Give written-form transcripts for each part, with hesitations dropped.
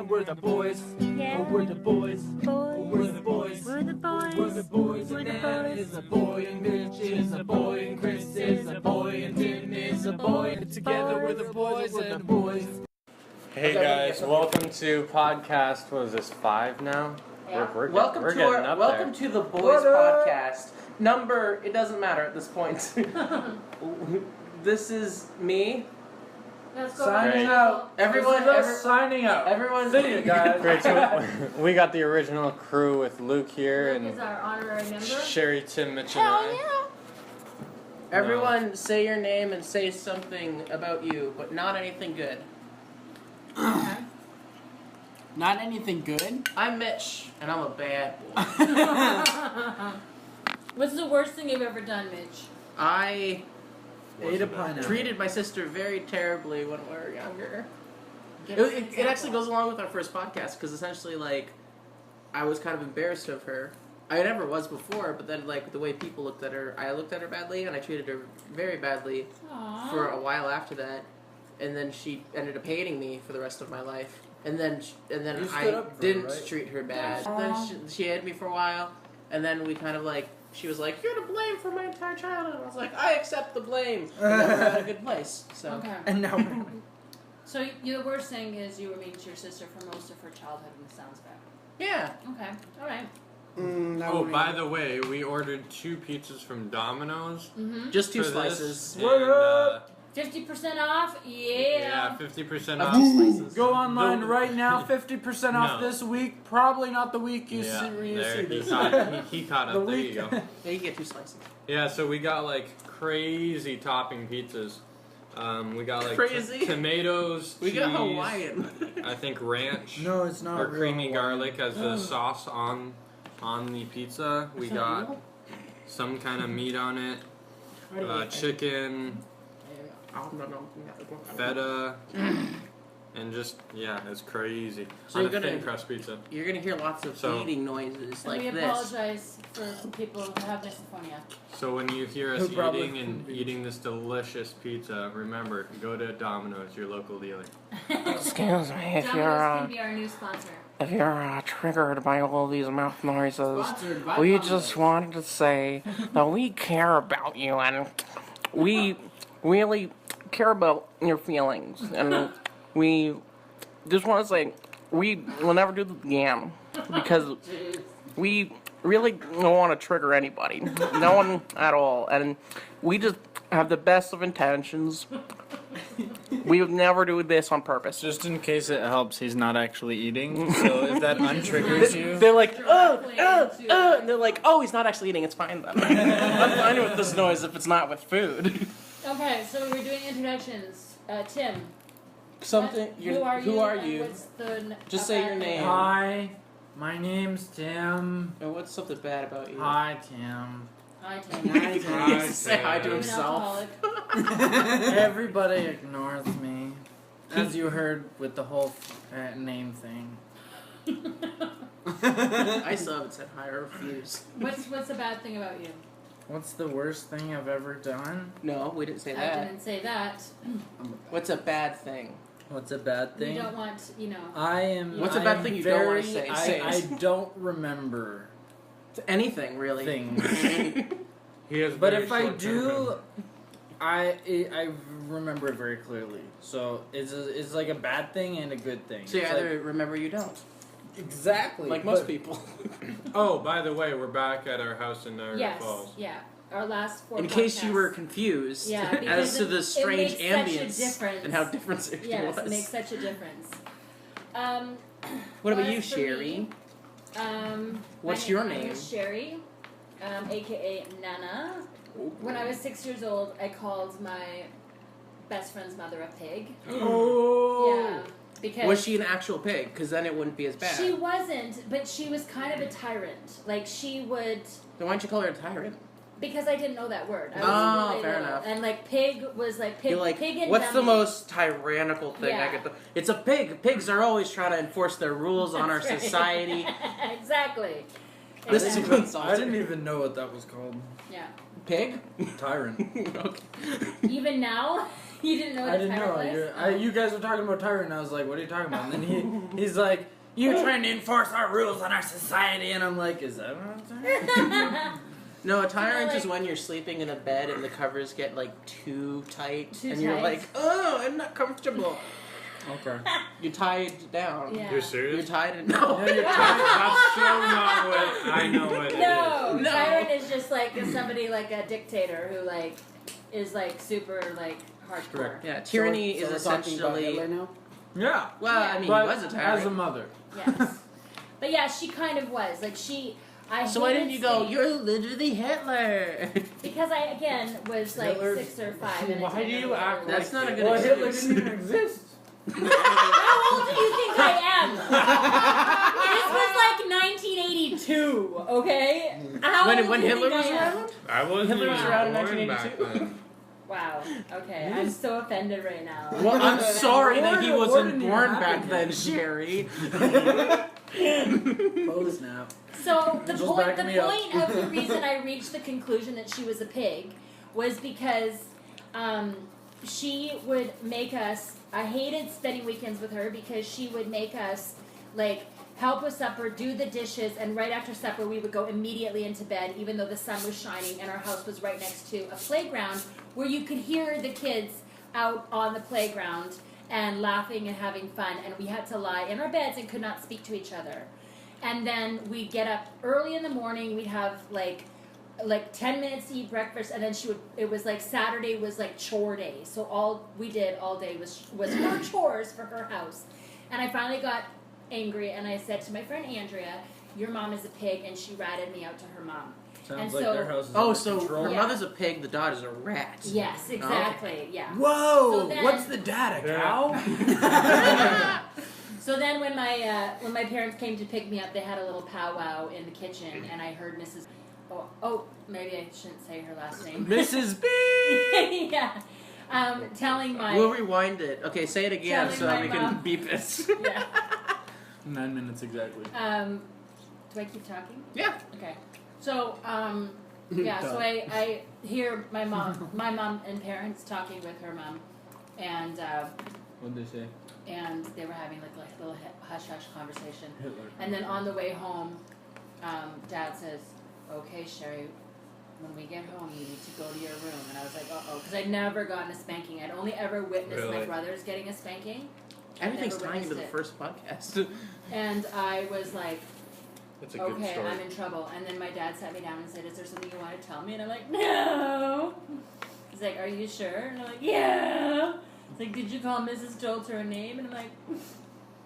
We're the boys. Yeah. We're the boys. Boys. We're the boys. We're the boys. We're the boys. We're And the Anna boys. is a boy, and Mitch is a boy, and Chris is a boy, and Tim is a boy. And together we're the boys and the boys. Hey guys, welcome to podcast. What is this, 5 now? Yeah. We're welcome to the Boys Podcast. Number, it doesn't matter at this point. This is me. Let's go Signing right out. Everyone, signing out. everyone's See you guys. Great, so we got the original crew with Luke here Luke is and our honorary member. Sheri, Timbit, and I. Everyone say your name and say something about you, but not anything good. Okay. Not anything good? I'm Mitch, and I'm a bad boy. What's the worst thing you've ever done, Mitch? I Ate a pineapple. treated my sister very terribly when we were younger. It actually goes along with our first podcast, because essentially, like, I was kind of embarrassed of her. I never was before, but then, like, the way people looked at her, I looked at her badly, and I treated her very badly Aww. for a while after that. And then she ended up hating me for the rest of my life. And then You stood I up for her, didn't right? treat her bad. Aww. Then she hated me for a while, and then we kind of, like, she was like, "You're to blame for my entire childhood." And I was like, "I accept the blame." And then we're at a good place. So. Okay. And now So the worst thing is you were mean to your sister for most of her childhood, and it sounds bad. Yeah. Okay. All right. Oh, by the way, we ordered 2 pizzas from Domino's. Mm-hmm. Just 2 for slices. This, What and, up? 50% off. yeah, Yeah. 50% Of off. 2 slices. Go online The- right now, 50% off No. this week. Probably not the week you Yeah, see there, he this. caught The up. There you week. go. Yeah, you get 2 slices. Yeah, so we got like crazy topping pizzas. We got like Crazy? tomatoes, We cheese, got Hawaiian. I think ranch No, it's not. or real creamy Hawaiian. garlic as the sauce on the pizza. We Is that got real? some kind of meat on it, Right. chicken, Oh, no. feta, and just yeah, it's crazy. So on you're a gonna- thin crust pizza. You're gonna hear lots of So- eating noises And like we this. apologize for people who have misophonia. So when you hear us Who probably eating and couldn't be. eating this delicious pizza, remember, go to Domino's, your local dealer. Excuse me, if Domino's you're can be our new sponsor. if you're triggered by all these mouth noises, Sponsored by we Domino's. just wanted to say that we care about you and we really care about your feelings, and we just want to say we will never do this again because we really don't want to trigger anybody, no one at all, and we just have the best of intentions. We would never do this on purpose. Just in case it helps, he's not actually eating. So if that untriggers you, They're like, and they're like, oh, he's not actually eating. It's fine then. I'm fine with this noise if it's not with food. Okay, so we're doing introductions. Tim. Something. Who are you? Who are and you? What's the Just say your name. Hi, my name's Tim. And what's something bad about you? Hi, Tim. Hi, Tim. He has to say hi to I'm an himself. alcoholic. Everybody ignores me, as you heard with the whole name thing. I still haven't said hi or refuse. What's the bad thing about you? What's the worst thing I've ever done? No, we didn't say I that. didn't say that. What's a bad thing? What's a bad We thing? don't want, I am. What's a bad I'm thing you don't wanna very- say? Say I it. don't remember Anything really. things. He has But very if I short-term do, I remember it very clearly. So it's like a bad thing and a good thing. So you It's either remember or you don't. like, exactly Like most but- people. Oh, by the way, we're back at our house in Niagara Yes, Falls. yeah. Our last 4 In case you podcasts. were confused Yeah, as because to the it strange makes such a ambience difference. and how different it Yes, was. it makes such a difference. What about as you, for Sheri? me, What's my your name name? is Sheri, aka Nana. When I was 6 years old, I called my best friend's mother a pig. Oh. Yeah, because Was she an actual pig? Because then it wouldn't be as bad. She wasn't, but she was kind of a tyrant. Like she would, Then why don't you call her a tyrant? because I didn't know that word. I was Oh, really fair little. enough. And like pig was like pig. You're like, pig and what's the dummy. most tyrannical thing I Yeah. could? It's a pig. Pigs are always trying to enforce their rules on our That's right. society. Exactly. This I is didn't, what even, I didn't even know what that was called. Yeah. Pig? Tyrant. Okay. Even now. You didn't know what I a didn't tyrant know. was? You guys were talking about tyrant, and I was like, what are you talking about? And then he's like, you're trying to enforce our rules on our society, and I'm like, is that what I'm saying? No, a tyrant like- is when you're sleeping in a bed and the covers get like too tight, Too and you're tight. like, oh, I'm not comfortable. Okay. You're tied down. Yeah. You're You're serious? tied in. No. Yeah, you're That's so not what I know what it is. No, No. tyrant is just like somebody like a dictator who like is like super like hardcore. Correct. Yeah, tyranny So is we're talking about essentially. Hitler now? Yeah. Well, Yeah. I mean, But he was a as a tyrant. mother. Yes. But yeah, she kind of was. Like So why didn't you go, staying- you're literally Hitler? Because I again was like Hitler- 6 or 5. And Why do you act like That's not a good Well, Hitler excuse. didn't even exist. How old do you think I am? This was like 1982, okay? How old When do you Hitler think was I am? around? I wasn't Hitler was even around in born back 1982. then. Wow. Okay, I'm so offended right now. Well, I'm sorry that he What wasn't didn't even born happen back then, yet? Sherry. Oh, snap. So the Just point backing me up. of the reason I reached the conclusion that she was a pig was because she would make us. I hated spending weekends with her because she would make us like help with supper, do the dishes, and right after supper we would go immediately into bed, even though the sun was shining and our house was right next to a playground where you could hear the kids out on the playground and laughing and having fun, and we had to lie in our beds and could not speak to each other. And then we'd get up early in the morning, we'd have like 10 minutes to eat breakfast, and then it was like Saturday was like chore day. So all we did all day was her chores for her house. And I finally got angry and I said to my friend Andrea, your mom is a pig, and she ratted me out to her mom. Sounds And like so- their house is Oh, under so control. her Yeah. mother's a pig, the daughter's a rat. Yes, exactly, yeah. Whoa! So then- What's the dad, a Yeah. cow? So then when my parents came to pick me up, they had a little powwow in the kitchen, and I heard Mrs. Oh, maybe I shouldn't say her last name. Mrs. B! Yeah. Telling my... We'll rewind it. Okay, say it again Telling so that my we can mom. beep it. Yeah. 9 minutes exactly. Do I keep talking? Yeah. Okay. So, yeah, so I hear my mom and parents talking with her mom, and What'd they say? and they were having like a little hush-hush conversation. Hitler. And then on the way home, Dad says, okay, Sheri, when we get home, you need to go to your room. And I was like, uh-oh, because I'd never gotten a spanking. I'd only ever witnessed my Really? brothers getting a spanking. Everything's Never tying into the witnessed first podcast. And I was like, That's a good okay, story. I'm in trouble. And then my dad sat me down and said, is there something you want to tell me? And I'm like, no. He's like, are you sure? And I'm like, yeah. He's like, did you call Mrs. Jolter her name? And I'm like,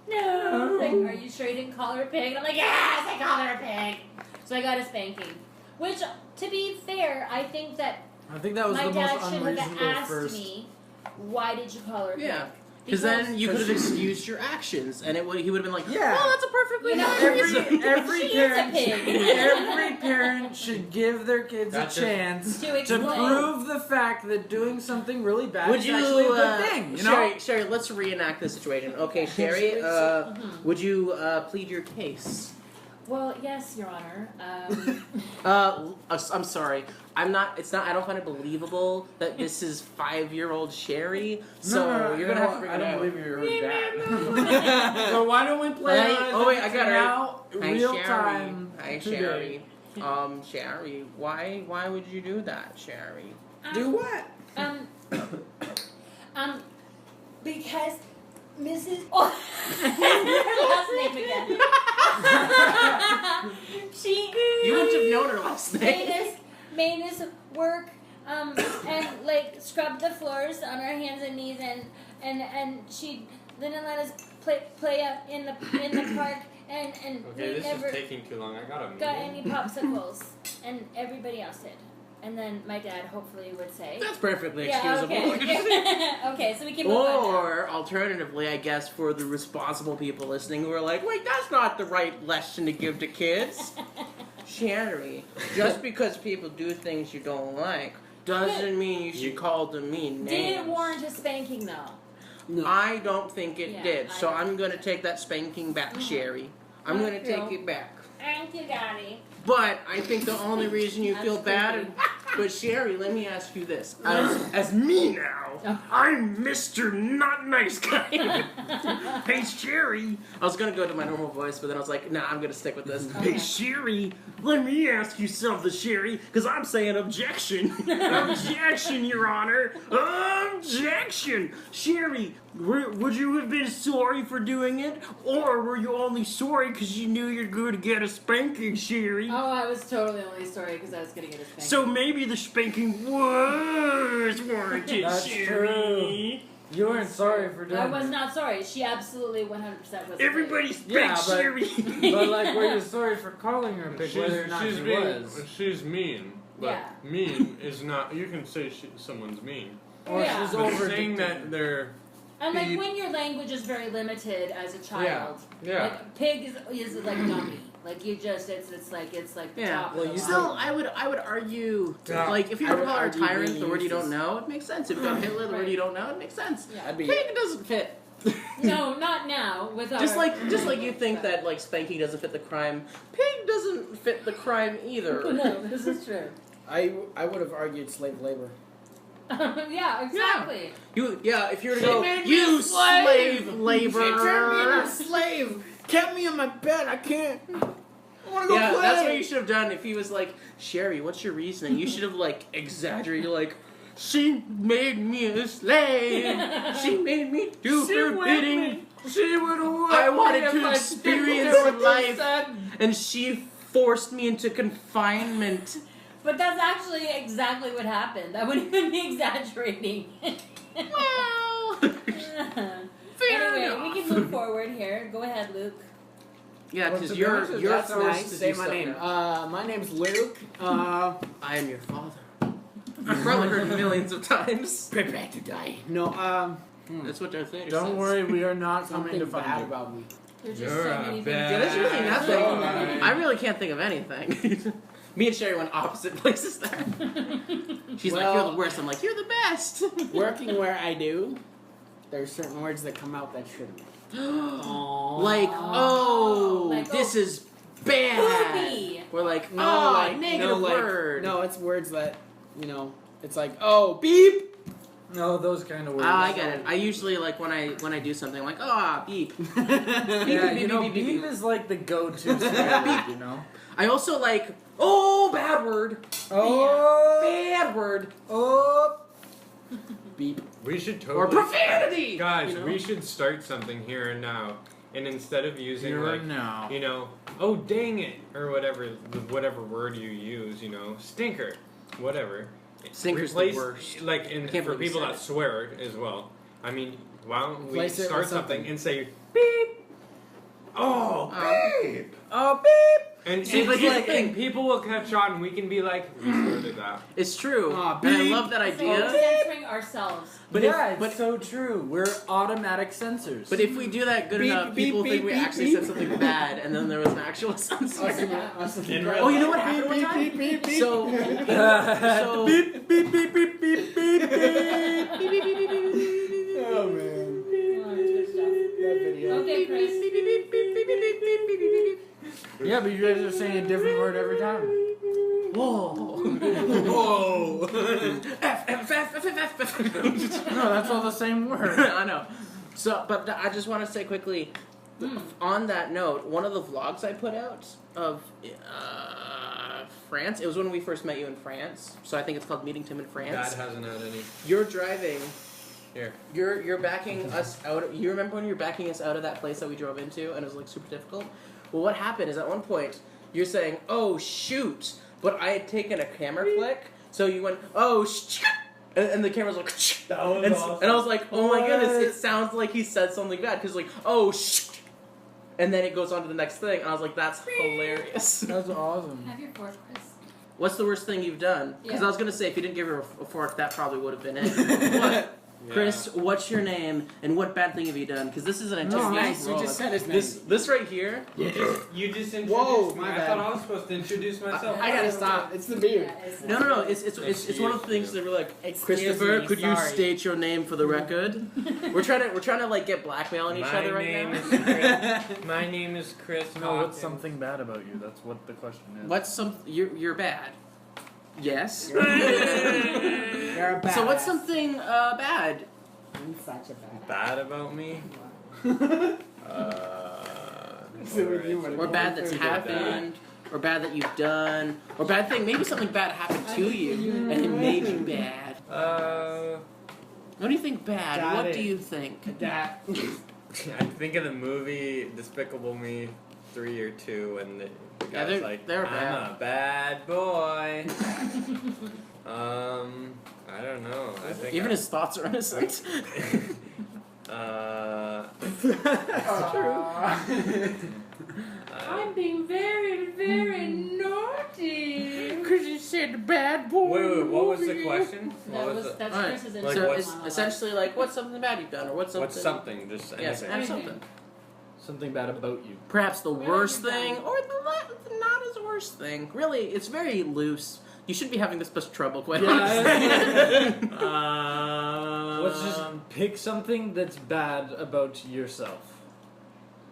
no. He's like, are you sure you didn't call her a pig? And I'm like, yes, I called her a pig. So I got a spanking. Which, to be fair, I think that I think that was my the dad most should have unreasonable asked first. me, why did you call her a pig? Yeah. Because then you could have excused your actions, and he would have been like, Yeah. "Oh, that's a perfectly You know, fine reason." Every She is a parent, pig. every parent should give their kids That's a just- chance To to explain. prove the fact that doing something really bad Would is you, actually a good thing. You know, Sherry, let's reenact the situation. Okay, Sherry, would you plead your case? Well, yes, Your Honor. I'm sorry. I'm not. It's not. I don't find it believable that this is 5-year-old Sherry. So you're gonna have to figure I it don't out. believe you're her dad. So why don't we play? Oh wait, I got it. now. Hi, Real Sherry. time. Hi, today. Sherry. Sherry, why would you do that, Sherry? Do what? Because Mrs. Oh, last name again. She You wouldn't have known her last name. made us work and like scrub the floors on our hands and knees, and she didn't let us play up in the park, and Okay, we this never is taking too long. I got a got meeting. any popsicles, and everybody else did. And then my dad hopefully would say, That's perfectly yeah, excusable. okay. Okay, so we can move on now. Or alternatively, I guess for the responsible people listening who are like, wait, that's not the right lesson to give to kids. Sherry, just because people do things you don't like doesn't mean you should call them mean names. Did it warrant a spanking though? No. I don't think it Yeah, did, so I- I'm going to take that spanking back, Sherry. I'm going to Thank take you. it back. Thank you, Daddy. But I think the only reason you That's feel bad, creepy. But Sheri, let me ask you this: as me now, I'm Mr. Not Nice Guy. Hey Sheri, I was gonna go to my normal voice, but then I was like, nah, I'm gonna stick with this. Hey Sheri, let me ask you something, Sheri, because I'm saying objection. Objection, Your Honor. Objection, Sheri. Would you have been sorry for doing it, or were you only sorry because you knew you're going to get a spanking, Sheri? Oh, I was totally only sorry because I was going to get a spanking. So maybe the spanking was warranted, That's Sheri. true. You weren't sorry for doing I was it. not sorry. She absolutely 100% was. Everybody spank Yeah, but- Sheri. But like, were you sorry for calling her a pig, whether or not she was? She's mean. But Yeah. mean is not. You can say someone's mean. Or Yeah. she's But over saying that they're. And like when your language is very limited as a child, Yeah. like pig is like dummy. Like you just it's like the top. well, of the you line. Still, I would argue, Yeah. like, if you I were would to call her a argue tyrant, being the word you used don't know, it makes sense. If you got Hitler, the word Right. you don't know, it makes sense. Yeah. I'd be. Pig doesn't fit. No, not now. With Just our, like you think that like spanking doesn't fit the crime, pig doesn't fit the crime either. No, this is true. I would have argued slave labor. Yeah, exactly. If you were to She go, made me you a slave. slave labor. slave. Kept me on my bed. I can't. I want to go Yeah, play. that's what you should have done if he was like, Sheri, what's your reasoning? You should have like exaggerated, like, she made me a slave. She made me do her bidding. She would have. I wanted to experience life, and she forced me into confinement. But that's actually exactly what happened. I wouldn't even be exaggerating. Well, Anyway, enough. we can move forward here. Go ahead, Luke. Yeah, Well, because to be you're honest, you're that's forced nice. to Say do my stuff name. now. My name's Luke. I am your father. You've probably heard it millions of times. Prepare to die. No. That's what Darth Vader Don't says. worry, we are not coming Something to find bad you. about me. There's just You're so a many things. bad Yeah, there's really nothing. boy. I really can't think of anything. Me and Sheri went opposite places there. She's like, you're the worst. I'm like, you're the best. Working where I do, there's certain words that come out that shouldn't. Like, oh, Like, this is bad. Poopy. We're like, No, oh, like negative no, like, word. No, it's words that it's like, oh, beep. No, those kind of words. I get it. I usually like when I do something, I'm like, ah, beep. Yeah, beep, beep, beep, beep beep. is like the go-to swear word, you know. I also like, oh, bad word. Oh, Bad word. oh. Beep. We should totally. Or profanity. Guys, you know? we should start something here and now. And instead of using Here like, and now. oh dang it, or whatever word you use, stinker, whatever. Stinker's the Replace, worst. Like, and Can't for believe you people said that it. swear as well. I mean, why don't we Replace it start with something something. and say beep? Oh, beep! Oh, beep. And, See, and, but here's the like, thing. and people will catch on, and we can be like, we started that. It's true. Aw, And I beep. love that So we're idea. censoring ourselves. But yeah, if, it's so true. We're automatic censors. but if we do that good Beep, enough, beep, people beep, think we beep, actually beep. said something bad, and then there was an actual censor. In Oh, you know what happened one time? Beep, beep, beep, So, beep. so beep, beep, beep, beep, beep, beep, beep. Oh man. Oh, good stuff. That video. Okay, Chris. Yeah, but you guys are saying a different word every time. Whoa. Whoa. No, that's all the same word. I know. So, but I just want to say quickly, on that note, one of the vlogs I put out of France, it was when we first met you in France. So I think it's called Meeting Tim in France. Dad hasn't had any. You're driving. Here. You're backing us out. You remember when you were backing us out of that place that we drove into, and it was like super difficult? Well, what happened is at one point you're saying, "Oh shoot," but I had taken a camera click, so you went, "Oh shoot," and the camera's like, That was and, awesome. and I was like, "Oh my What? goodness!" It sounds like he said something bad because like, "Oh shoot," and then it goes on to the next thing, and I was like, "That's hilarious." That's awesome. Have your fork, Chris. What's the worst thing you've done? Because Yeah. I was gonna say if you didn't give her a fork, that probably would have been it. What? Chris, what's your name and what bad thing have you done? Because this is an Oh, entire nice. You just said his name. This right here. You just introduced Whoa, me. my I bad. thought I was supposed to introduce myself. I gotta stop. It's the beard. Yeah, it's No. It's one of the things that we're like, Excuse Christopher, me, could you sorry. state your name for the record? we're trying to like get blackmail on each other right now. Chris. My name is Chris. No, what's Hawkins. something bad about you? That's what the question is. What's some? You're bad. Yes. You're a badass. So what's something bad? I'm such a badass. Bad about me? Or bad that's happened, or bad that you've done, or bad thing. Maybe something bad happened to you and it made you bad. What do you think bad? Got What it. do you think? That. I think of the movie Despicable Me 3 or 2, and the Yeah, guy's like, they're I'm bad. a bad boy. I don't know. I think Even his thoughts are innocent. I'm being very, very naughty. Because you said bad boy. Wait, what was the question? That's Alright, Chris's like So what- it's essentially like, what's something bad you've done, or what's something? What's something? Just Yes, anything. and something. Something bad about you. Perhaps the Where worst have you thing, done? or the not as worst thing. Really, it's very loose. You shouldn't be having this much trouble, quite honestly. Let's just pick something that's bad about yourself.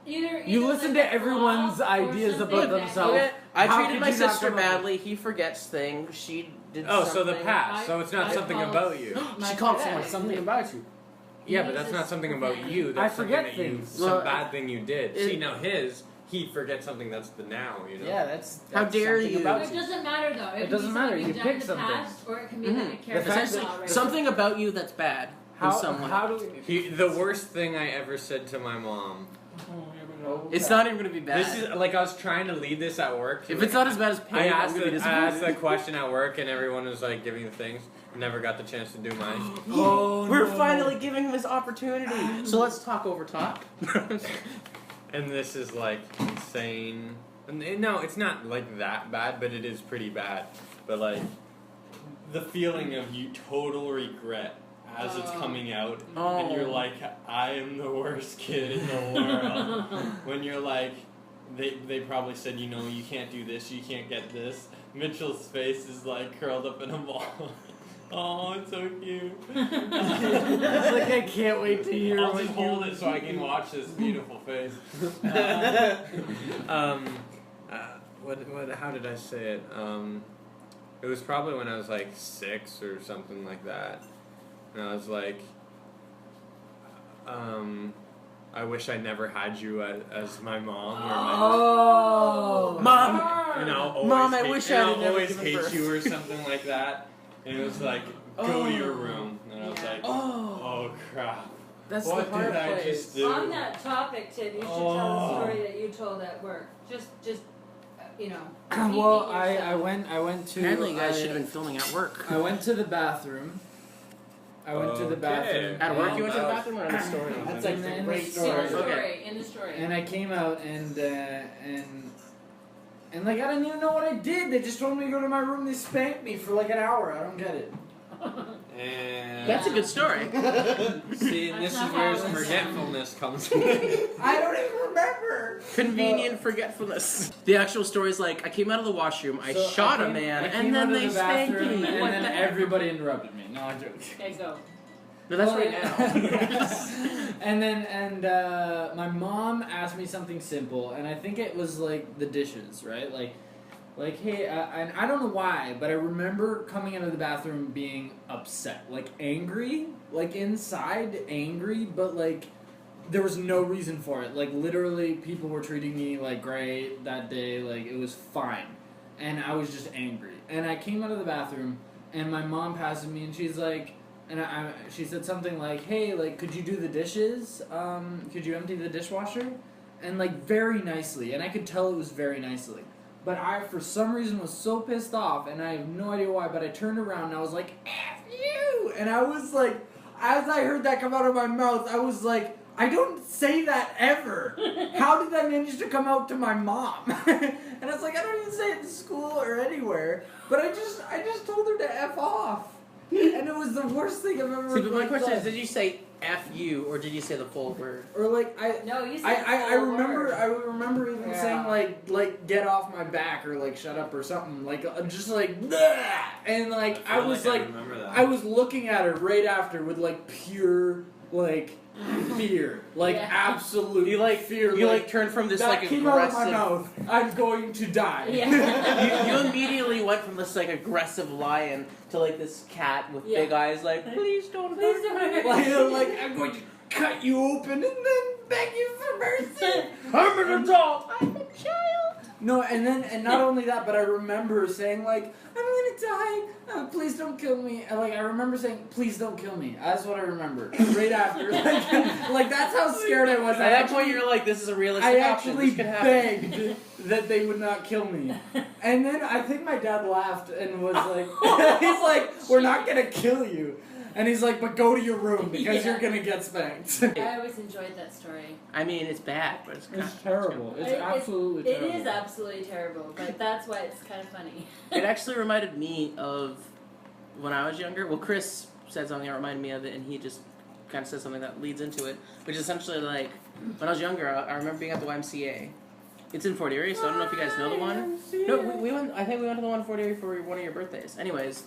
Either You listen like to a everyone's flaw or ideas something about that- themselves. Okay, I How treated could my you not sister come up with- badly. He forgets things. She did Oh, something. so the past. So it's not I something called- about you. She called someone Something about you. Yeah, but that's not something about you. That's I forget something that things. You, some Well, bad thing you did. it- See, now he forgets something that's the now, you know? Yeah, that's How dare something you. About It you. doesn't matter though. It, It doesn't can be matter, something you you've pick done in the something. past, or it can be that a Mhm. character Essentially, flaw, right? something about you that's bad. in some way. How do we... The worst thing I ever said to my mom. It's not even gonna be bad. This is like I was trying to lead this at work. if it's not as bad as I pain, I'm asked, gonna be I asked the disappointed. question at work, and everyone was like giving the things. Never got the chance to do mine. Oh, We're no. finally giving him his opportunity. So let's talk over top. And this is like insane. And no, it's not like that bad, but it is pretty bad. But like the feeling of you total regret as it's coming out, and you're like, I am the worst kid in the world. When you're like, they probably said, you know, you can't do this, you can't get this. Mitchell's face is like curled up in a ball. Oh, it's so cute. It's like I can't wait to hear I'll what just you... hold it so I can watch this beautiful face. How did I say it? It was probably when I was like 6 or something like that. And I was like, I wish I never had you as my mom or my Mom! you know, always Mom, I hate, wish you I know, had never always given hate birth. you or something like that. And it was like, go to your room. And I was like, Oh, oh crap. that's What the hard did I place. just do? On that topic, Tim, you should tell the story that you told at work. Just you know. Well, repeat I yourself. went to... Apparently, you guys I- should have been filming at work. I went to the bathroom. I went to the Okay. bathroom. At work, you went to the that was- bathroom or in the story? That's In like the- a in great the story. Okay. In the story. And I came out and like I didn't even know what I did. They just told me to go to my room. They spanked me for like an hour. I don't get it. And That's a good story. see, and this That's is not where how it was. forgetfulness comes in. I don't even remember. Convenient forgetfulness. The actual story is like, I came out of the washroom, I So shot I a came- man, I came and then out of they the spanked bathroom, me. and What then the heck? everybody interrupted me. No, I'm joking. Okay, go. No, that's Well, right now. and my mom asked me something simple, and I think it was like the dishes, right? Like hey, and I don't know why, but I remember coming out of the bathroom being upset, like angry, like inside angry, but like there was no reason for it. Like literally, people were treating me like great that day, like it was fine, and I was just angry. And I came out of the bathroom, and my mom passes me, and she's like. And she said something like, hey, like, could you do the dishes? Could you empty the dishwasher? And, like, very nicely. And I could tell it was very nicely. But I, for some reason, was so pissed off, and I have no idea why, but I turned around and I was like, F you! And I was like, as I heard that come out of my mouth, I was like, I don't say that ever. How did that manage to come out to my mom? And I was like, I don't even say it in school or anywhere. But I just told her to F off. And it was the worst thing I've ever See, but my like, question is, done. did you say F you, or did you say the full word? Or like No, you said I full remember word. I remember even Yeah. saying like get off my back or like shut up or something like just like "Bleh!" And like I was like remember that. I was looking at her right after with like pure like fear, like Yeah. absolute You like fear. you like turn from this that like came out of aggressive. my mouth. I'm going to die. Yeah. You immediately went from this like aggressive lion to like this cat with Yeah. big eyes, like please don't Please hurt don't me." hurt like I'm going to cut you open and then beg you for mercy. I'm an adult. I'm a child. No, and not only that, but I remember saying like, I'm gonna die. Please don't kill me. And like I remember saying, please don't kill me. That's what I remember. Right after, like that's how scared I was. At that point, you're like, "This is a realistic I option. actually This could happen." begged that they would not kill me. And then I think my dad laughed and was like, he's like, we're not gonna kill you. And he's like, but go to your room because Yeah. you're gonna get spanked. I always enjoyed that story. I mean, it's bad, but it's kind It's terrible. It's absolutely terrible. It is absolutely terrible, but that's why it's kind of funny. It actually reminded me of when I was younger. Well, Chris said something that reminded me of it, and he just kind of said something that leads into it, which is essentially like when I was younger. I remember being at the YMCA. It's in Fort Erie, so I don't know if you guys know the one. No, we went. I think we went to the one in Fort Erie for one of your birthdays. Anyways,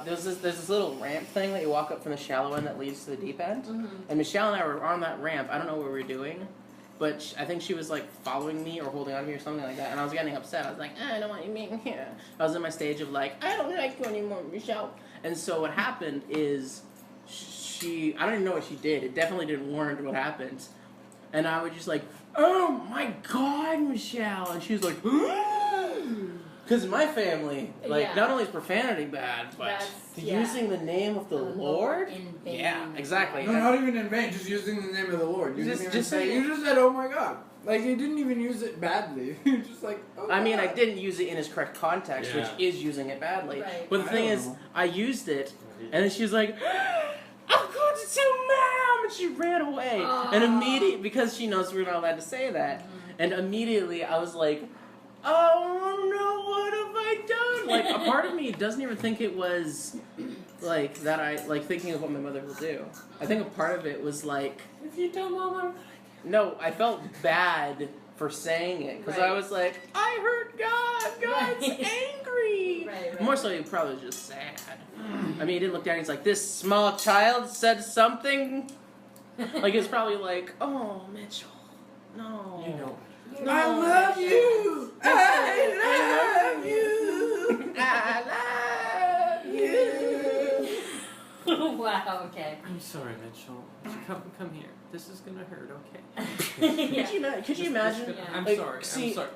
there's this little ramp thing that you walk up from the shallow end that leads to the deep end. Mm-hmm. And Michelle and I were on that ramp. I don't know what we were doing, but I think she was like following me or holding on to me or something like that. And I was getting upset. I was like, I don't want you being here. I was in my stage of like, I don't like you anymore, Michelle. And so what happened is I don't even know what she did. It definitely didn't warrant what happened. And I was just like, oh my God, Michelle. And she was like, because in my family, like, Yeah. not only is profanity bad, but That's- yeah. using the name of the Lord? in vain. Yeah, exactly. No, not even in vain. Just using the name of the Lord. You Just- didn't even just say. say- You just said, "Oh my God." Like you didn't even use it badly. You're just like. Oh I mean, I God. didn't use it in its correct context, Yeah. which is using it badly. Right. But the I thing don't is, know. I used it, and then she was like, I'm going to tell Mom! And she ran away. And Aw. immediately, because she knows we're not allowed to say that, and immediately I was like, oh no, what have I done? Like, a part of me doesn't even think it was, like, that I, like, thinking of what my mother will do. I think a part of it was like, If you tell Mama. no, I felt bad for saying it, because I Right. was like, I hurt God! God's Right. angry! Right. More so, he probably was just sad. I mean, he didn't look down, he's like, this small child said something? Like, it's probably like, oh, Mitchell, no. You know. No. I love you. I love you. I love you. Wow. Okay. I'm sorry, Mitchell. Come here. This is gonna hurt, okay? Yeah. Could you imagine? Yeah. I'm Like, sorry. see- I'm sorry.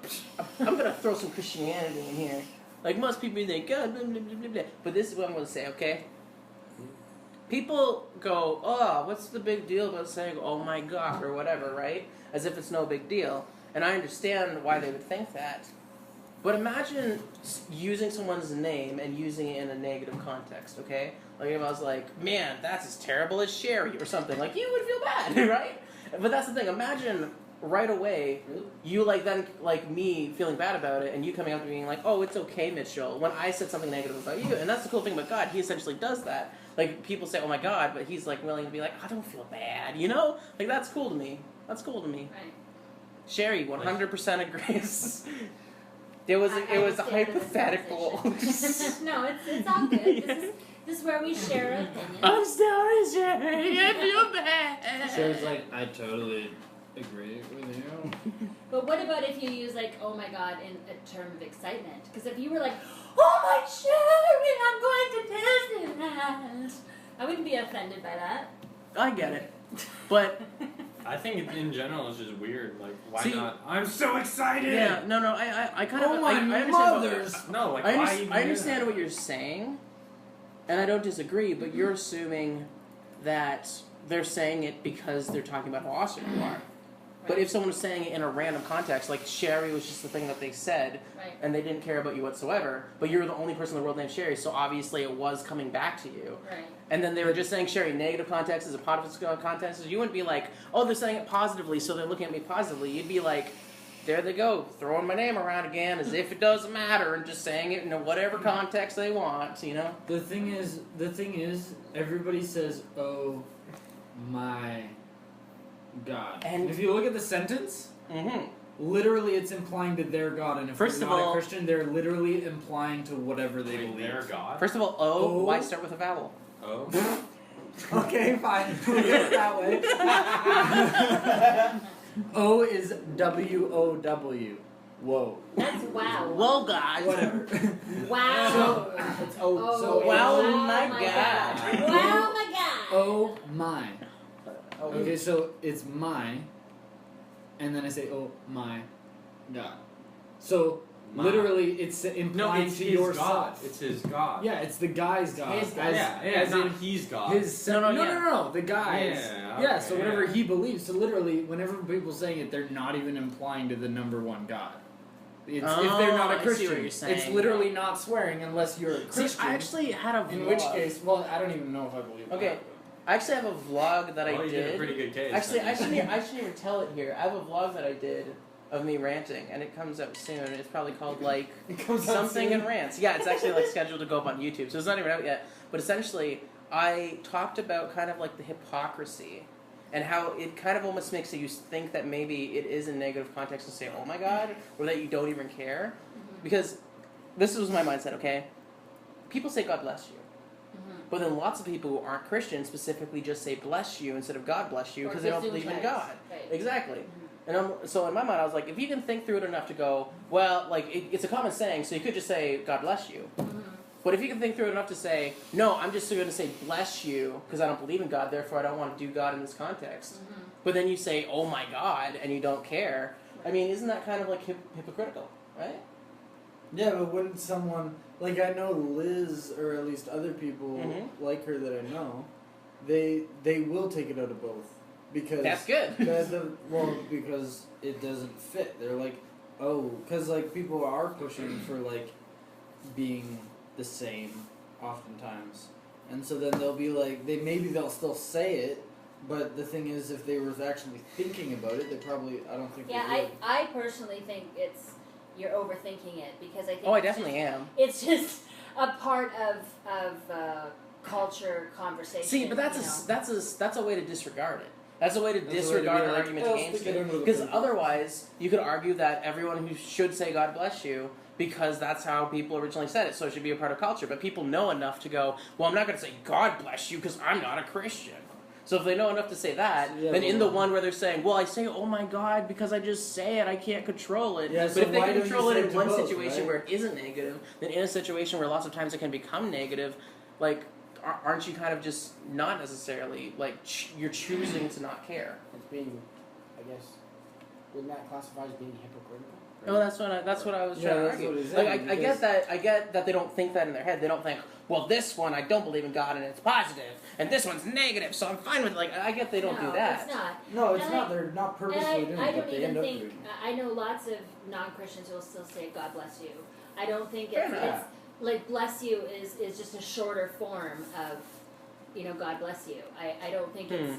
I'm gonna throw some Christianity in here. Like most people think, God, blah, blah, blah, blah, blah. But this is what I'm gonna say, okay? People go, oh, what's the big deal about saying, oh my God, or whatever, right? As if it's no big deal. And I understand why they would think that. But imagine using someone's name and using it in a negative context, okay? Like if I was like, man, that's as terrible as Sheri or something. Like, you would feel bad, right? But that's the thing. Imagine right away, you like then like me feeling bad about it, and you coming up to me being like, "Oh, it's okay, Mitchell." When I said something negative about you, and that's the cool thing about God. He essentially does that. Like people say, "Oh my God," but he's like willing to be like, "I don't feel bad," you know? Like that's cool to me. That's cool to me. Right. Sheri 100% agrees. It was I a understand hypothetical. this no, it's all good. This is where we share our opinions. I'm sorry, Sheri. I feel bad. Sherry's like, I totally agree with you. But what about if you use like, oh my God, in a term of excitement? Because if you were like, oh my Sheri, I'm going to Disneyland, I wouldn't be offended by that. I get it, but I think in general it's just weird. Like, why See- not? I'm so excited! yeah, no, I kind of Oh my I understand mothers. No, like, I, why under- even I do understand that? what you're saying, and I don't disagree, but you're assuming that they're saying it because they're talking about how awesome you are. But if someone was saying it in a random context, like Sheri was just the thing that they said, Right. and they didn't care about you whatsoever, but you're the only person in the world named Sheri, so obviously it was coming back to you. Right. And then they were just saying Sheri, negative context is a positive context. You wouldn't be like, oh, they're saying it positively, so they're looking at me positively. You'd be like, there they go, throwing my name around again as if it doesn't matter, and just saying it in whatever context they want, you know? The thing is, everybody says, "Oh my God," And- if you look at the sentence, Mm-hmm. literally it's implying to their God, and if First they're of not all- a Christian, they're literally implying to whatever they Wait, believe. their God? First of all, Oh. why start with a vowel? Oh. Okay, fine. We'll get it that way. O is W-O-W. Whoa. That's wow. Whoa, God. Whatever. Wow. So, it's O. Oh, So wow, it's my God. Wow, my God. Oh my. Okay, so it's my, and then I say, oh my God. So My. literally, it's implying No, it's to his yourself. God. It's his God. Yeah, it's the guy's God. His God. As not in he's God. his No, no, yeah. the guy's. Yeah, So okay, whatever yeah. he believes. So literally, whenever people saying it, they're not even implying to the number one God. It's, if they're not a I see Christian, what you're it's saying. literally not swearing unless you're a See, Christian. I actually had a vlog. in which case, well, I don't even know if I believe. Okay, that. I actually have a vlog that I Well, you did a did. pretty good case. Actually, I shouldn't even tell it here. I have a vlog that I did of me ranting, and it comes out soon. It's probably called like It comes out something soon. and rants. Yeah, it's actually like scheduled to go up on YouTube, so it's not even out yet. But essentially, I talked about kind of like the hypocrisy and how it kind of almost makes you think that maybe it is in negative context to say, "Oh my God," or that you don't even care, because this was my mindset. Okay, people say God bless you. But then lots of people who aren't Christian specifically just say bless you instead of God bless you Or because they don't Gesundheit. believe in God. Right. Exactly. And so in my mind I was like, if you can think through it enough to go, well, like it's a common saying, so you could just say God bless you. But if you can think through it enough to say, no, I'm just going to say bless you because I don't believe in God, therefore I don't want to do God in this context. But then you say, oh my God, and you don't care. I mean, isn't that kind of like hypocritical, right? Yeah, but wouldn't someone like I know Liz or at least other people like her that I know, they will take it out of both because That's good. because it doesn't fit. They're like, oh, because like people are pushing for like being the same oftentimes, and so then they'll be like they'll still say it. But the thing is, if they were actually thinking about it, they probably I don't think Yeah, they would. I personally think you're overthinking it because I think Oh, I it's definitely just, am. It's just a part of culture conversation. See, but that's a way to disregard it. That's a way to disregard an argument against it. Because otherwise, you could argue that everyone who should say God bless you because that's how people originally said it, so it should be a part of culture. But people know enough to go, well, I'm not going to say God bless you because I'm not a Christian. So if they know enough to say that, then in the one where they're saying, well, I say, oh my God, because I just say it, I can't control it. Yeah, but so if they why can don't you control it say in it to one both, situation right? where it isn't negative, then in a situation where lots of times it can become negative, like, aren't you kind of just not necessarily, like, you're choosing to not care? It's being, I guess, wouldn't that classify as being hypocritical? No, that's what I was trying to that's argue. what he's Like, saying, I get that they don't think that in their head. They don't think, well, this one I don't believe in God and it's positive, and this one's negative, so I'm fine with it. Like, I get they don't do that. It's not. No, it's And not. They're not purposely doing I it, but don't they even end up think. doing it. I know lots of non-Christians who will still say God bless you. I don't think Fair it's enough. like bless you is just a shorter form of, God bless you. I don't think it's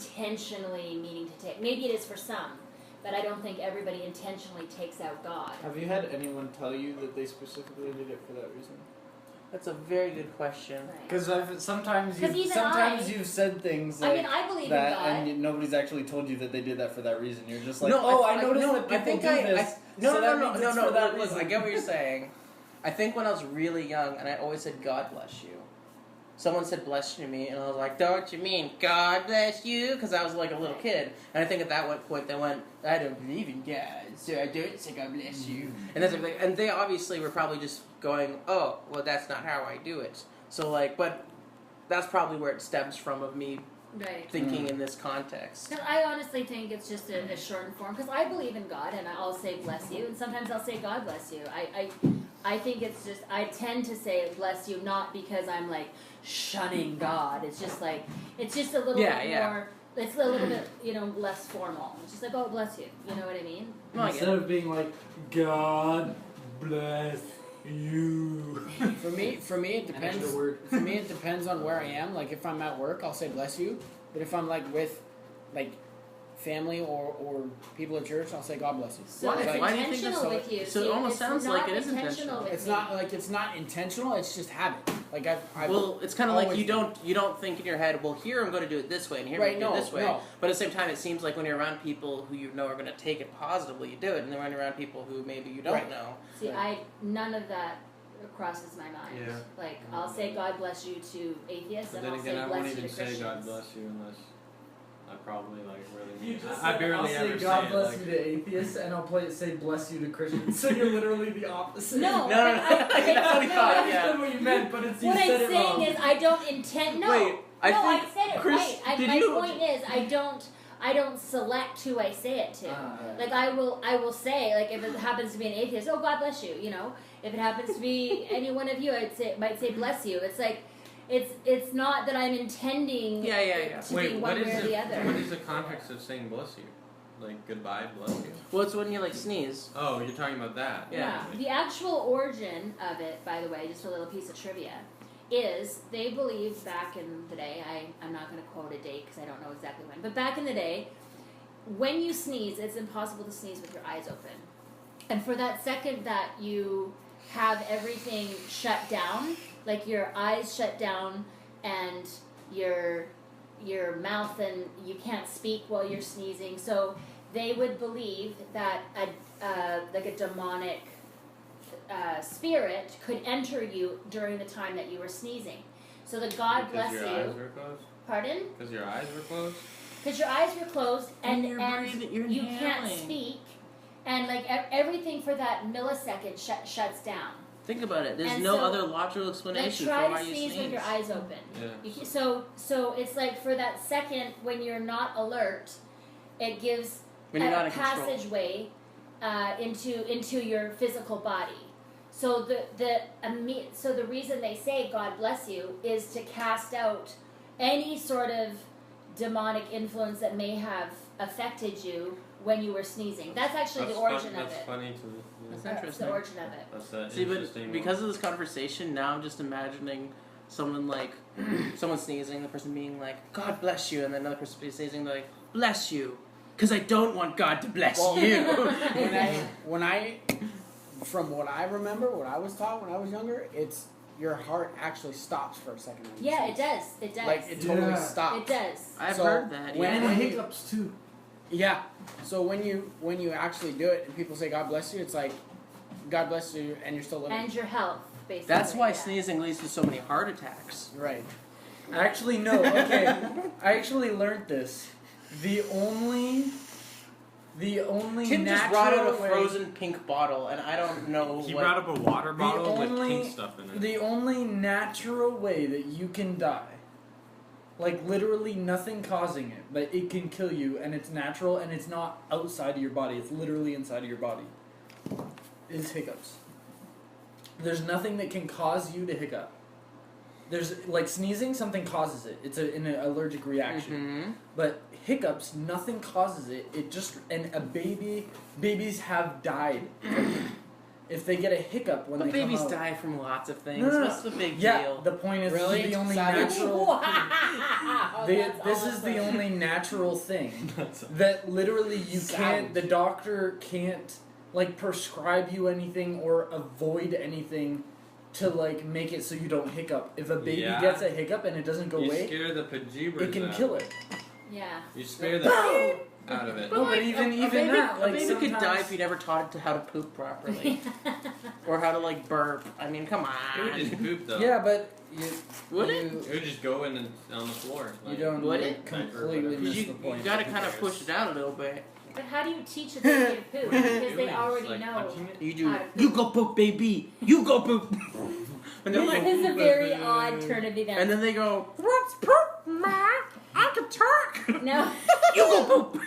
intentionally meaning to take. Maybe it is for some, but I don't think everybody intentionally takes out God. Have you had anyone tell you that they specifically did it for that reason? That's a very good question. Right. Because sometimes 'Cause even you've said things like I mean, I believe that, in God. and nobody's actually told you that they did that for that reason. You're just like, No, I noticed that people do this. No, so that means it's for that Listen, I reason. get what you're saying. I think when I was really young, and I always said God bless you. Someone said bless you to me, and I was like, don't you mean God bless you? Because I was like a little kid. And I think at that point they went, I don't believe in God, so I don't say God bless you. And that's everything. And they obviously were probably just going, oh, well, that's not how I do it. So, like, but that's probably where it stems from of me Right. thinking in this context. 'Cause I honestly think it's just a shortened form. Because I believe in God, and I'll say bless you, and sometimes I'll say God bless you. I think it's just I tend to say bless you not because I'm like shunning God. It's just like it's just a little bit more. It's a little bit less formal. It's just like oh bless you. You know what I mean? No, I get Instead it. of being like, God bless you. For me, it depends. extra word. For me, it depends on where I am. Like, if I'm at work, I'll say bless you. But if I'm like with, like, family or people at church, I'll say God bless you. So Why- it's why do you think intentional that's with you. so it See, almost it's sounds not like it is intentional. with It's me. not like it's not intentional. It's just habit. Like Well, it's kind of like always- you don't think in your head, well, here I'm going to do it this way, and here Right, I'm going to do it this way. no. But at the same time, it seems like when you're around people who you know are going to take it positively, you do it, and then when you're around people who maybe you don't Right. know. See, none of that crosses my mind. Yeah. Like, I'll say God bless you to atheists, But and then I'll again, say I bless won't you to even say Christians. God bless you unless I probably like really You mean just it. I said, barely I'll ever say God say bless it. you to atheists, and I'll say bless you to Christians. So you're literally the opposite. No, No, but no, I I thought, understood what you meant, but it's you what I'm said it saying wrong. is I don't intend. No, Wait, I no, think I said it Chris, right. did My you- point is I don't select who I say it to. Like I will say, like, if it happens to be an atheist, oh, God bless you, you know. If it happens to be any one of you, might say bless you. It's like, it's not that I'm intending it to be Wait, one what way or is the other. what is the context of saying bless you? Like goodbye, bless you. Well, it's when you like sneeze. Oh, you're talking about that. Yeah. The actual origin of it, by the way, just a little piece of trivia, is they believed back in the day, I'm not going to quote a date because I don't know exactly when, but back in the day, when you sneeze, it's impossible to sneeze with your eyes open. And for that second that you have everything shut down, like your eyes shut down and your mouth, and you can't speak while you're sneezing, so they would believe that like a demonic spirit could enter you during the time that you were sneezing. So the God bless Because your eyes were closed? Pardon? Because your eyes were closed? Because your eyes were closed and you're you can't inhaling. speak, and like everything for that millisecond shuts down. Think about it. There's And no so, other logical Like explanation try for why to you sneeze sneeze. with your eyes open. Yeah. So it's like for that second when you're not alert, it gives When you're not a in control. passageway into your physical body. So the reason they say God bless you is to cast out any sort of demonic influence that may have affected you when you were sneezing. That's actually the origin of That's it. funny to That's That's interesting. the origin of it. That's See, interesting. but because of this conversation, now I'm just imagining someone like, someone sneezing, the person being like, God bless you, and then another person sneezing, like, bless you, because I don't want God to bless you. When I, from what I remember, what I was taught when I was younger, it's your heart actually stops for a second. when you Yeah, sneeze. it does. It does. Like it totally Yeah. stops. It does. I've So, heard that. when- And Yeah. hiccups too. Yeah. So when you actually do it and people say God bless you, it's like God bless you, and you're still living. And your health, basically. That's why yeah. sneezing leads to so many heart attacks. Right. Actually, no. Okay, I actually learned this. The only Tim just natural brought out a way- frozen pink bottle, and I don't know He what. brought up a water bottle with only- pink stuff in it. The only natural way that you can die, like literally nothing causing it, but it can kill you, and it's natural, and it's not outside of your body, it's literally inside of your body, is hiccups. There's nothing that can cause you to hiccup. There's, like, sneezing, something causes it. It's an allergic reaction. Mm-hmm. But hiccups, nothing causes it. It just, and babies have died if they get a hiccup when But they come babies out. die from lots of things. No. What's the big Yeah, deal? the point is Really? this is the only Savage. natural. Wow, that's This is the awesome. only natural thing that literally you can't. The doctor can't like prescribe you anything or avoid anything to like make it so you don't hiccup. If a baby Yeah. gets a hiccup and it doesn't go You away, scare the bejeebers it can out. kill it. Yeah. You scare the out of it. No, but even a baby, that, like a baby could sometimes- die if you never taught it to how to poop properly or how to like burp. I mean, come It would just on. poop though. Yeah, but you Would you, it? It would just go in and on the floor. You Like, don't Would you it? completely Because miss You, the you point. gotta kind of push it out a little bit. But how do you teach a baby to poop? Because they Doing, already like, know. punching it. You do. How to You poop. go poop, baby. You go poop. And they're like, This is a very odd turn of events. and then they go, what's poop, ma? I can talk. Now, You go poop.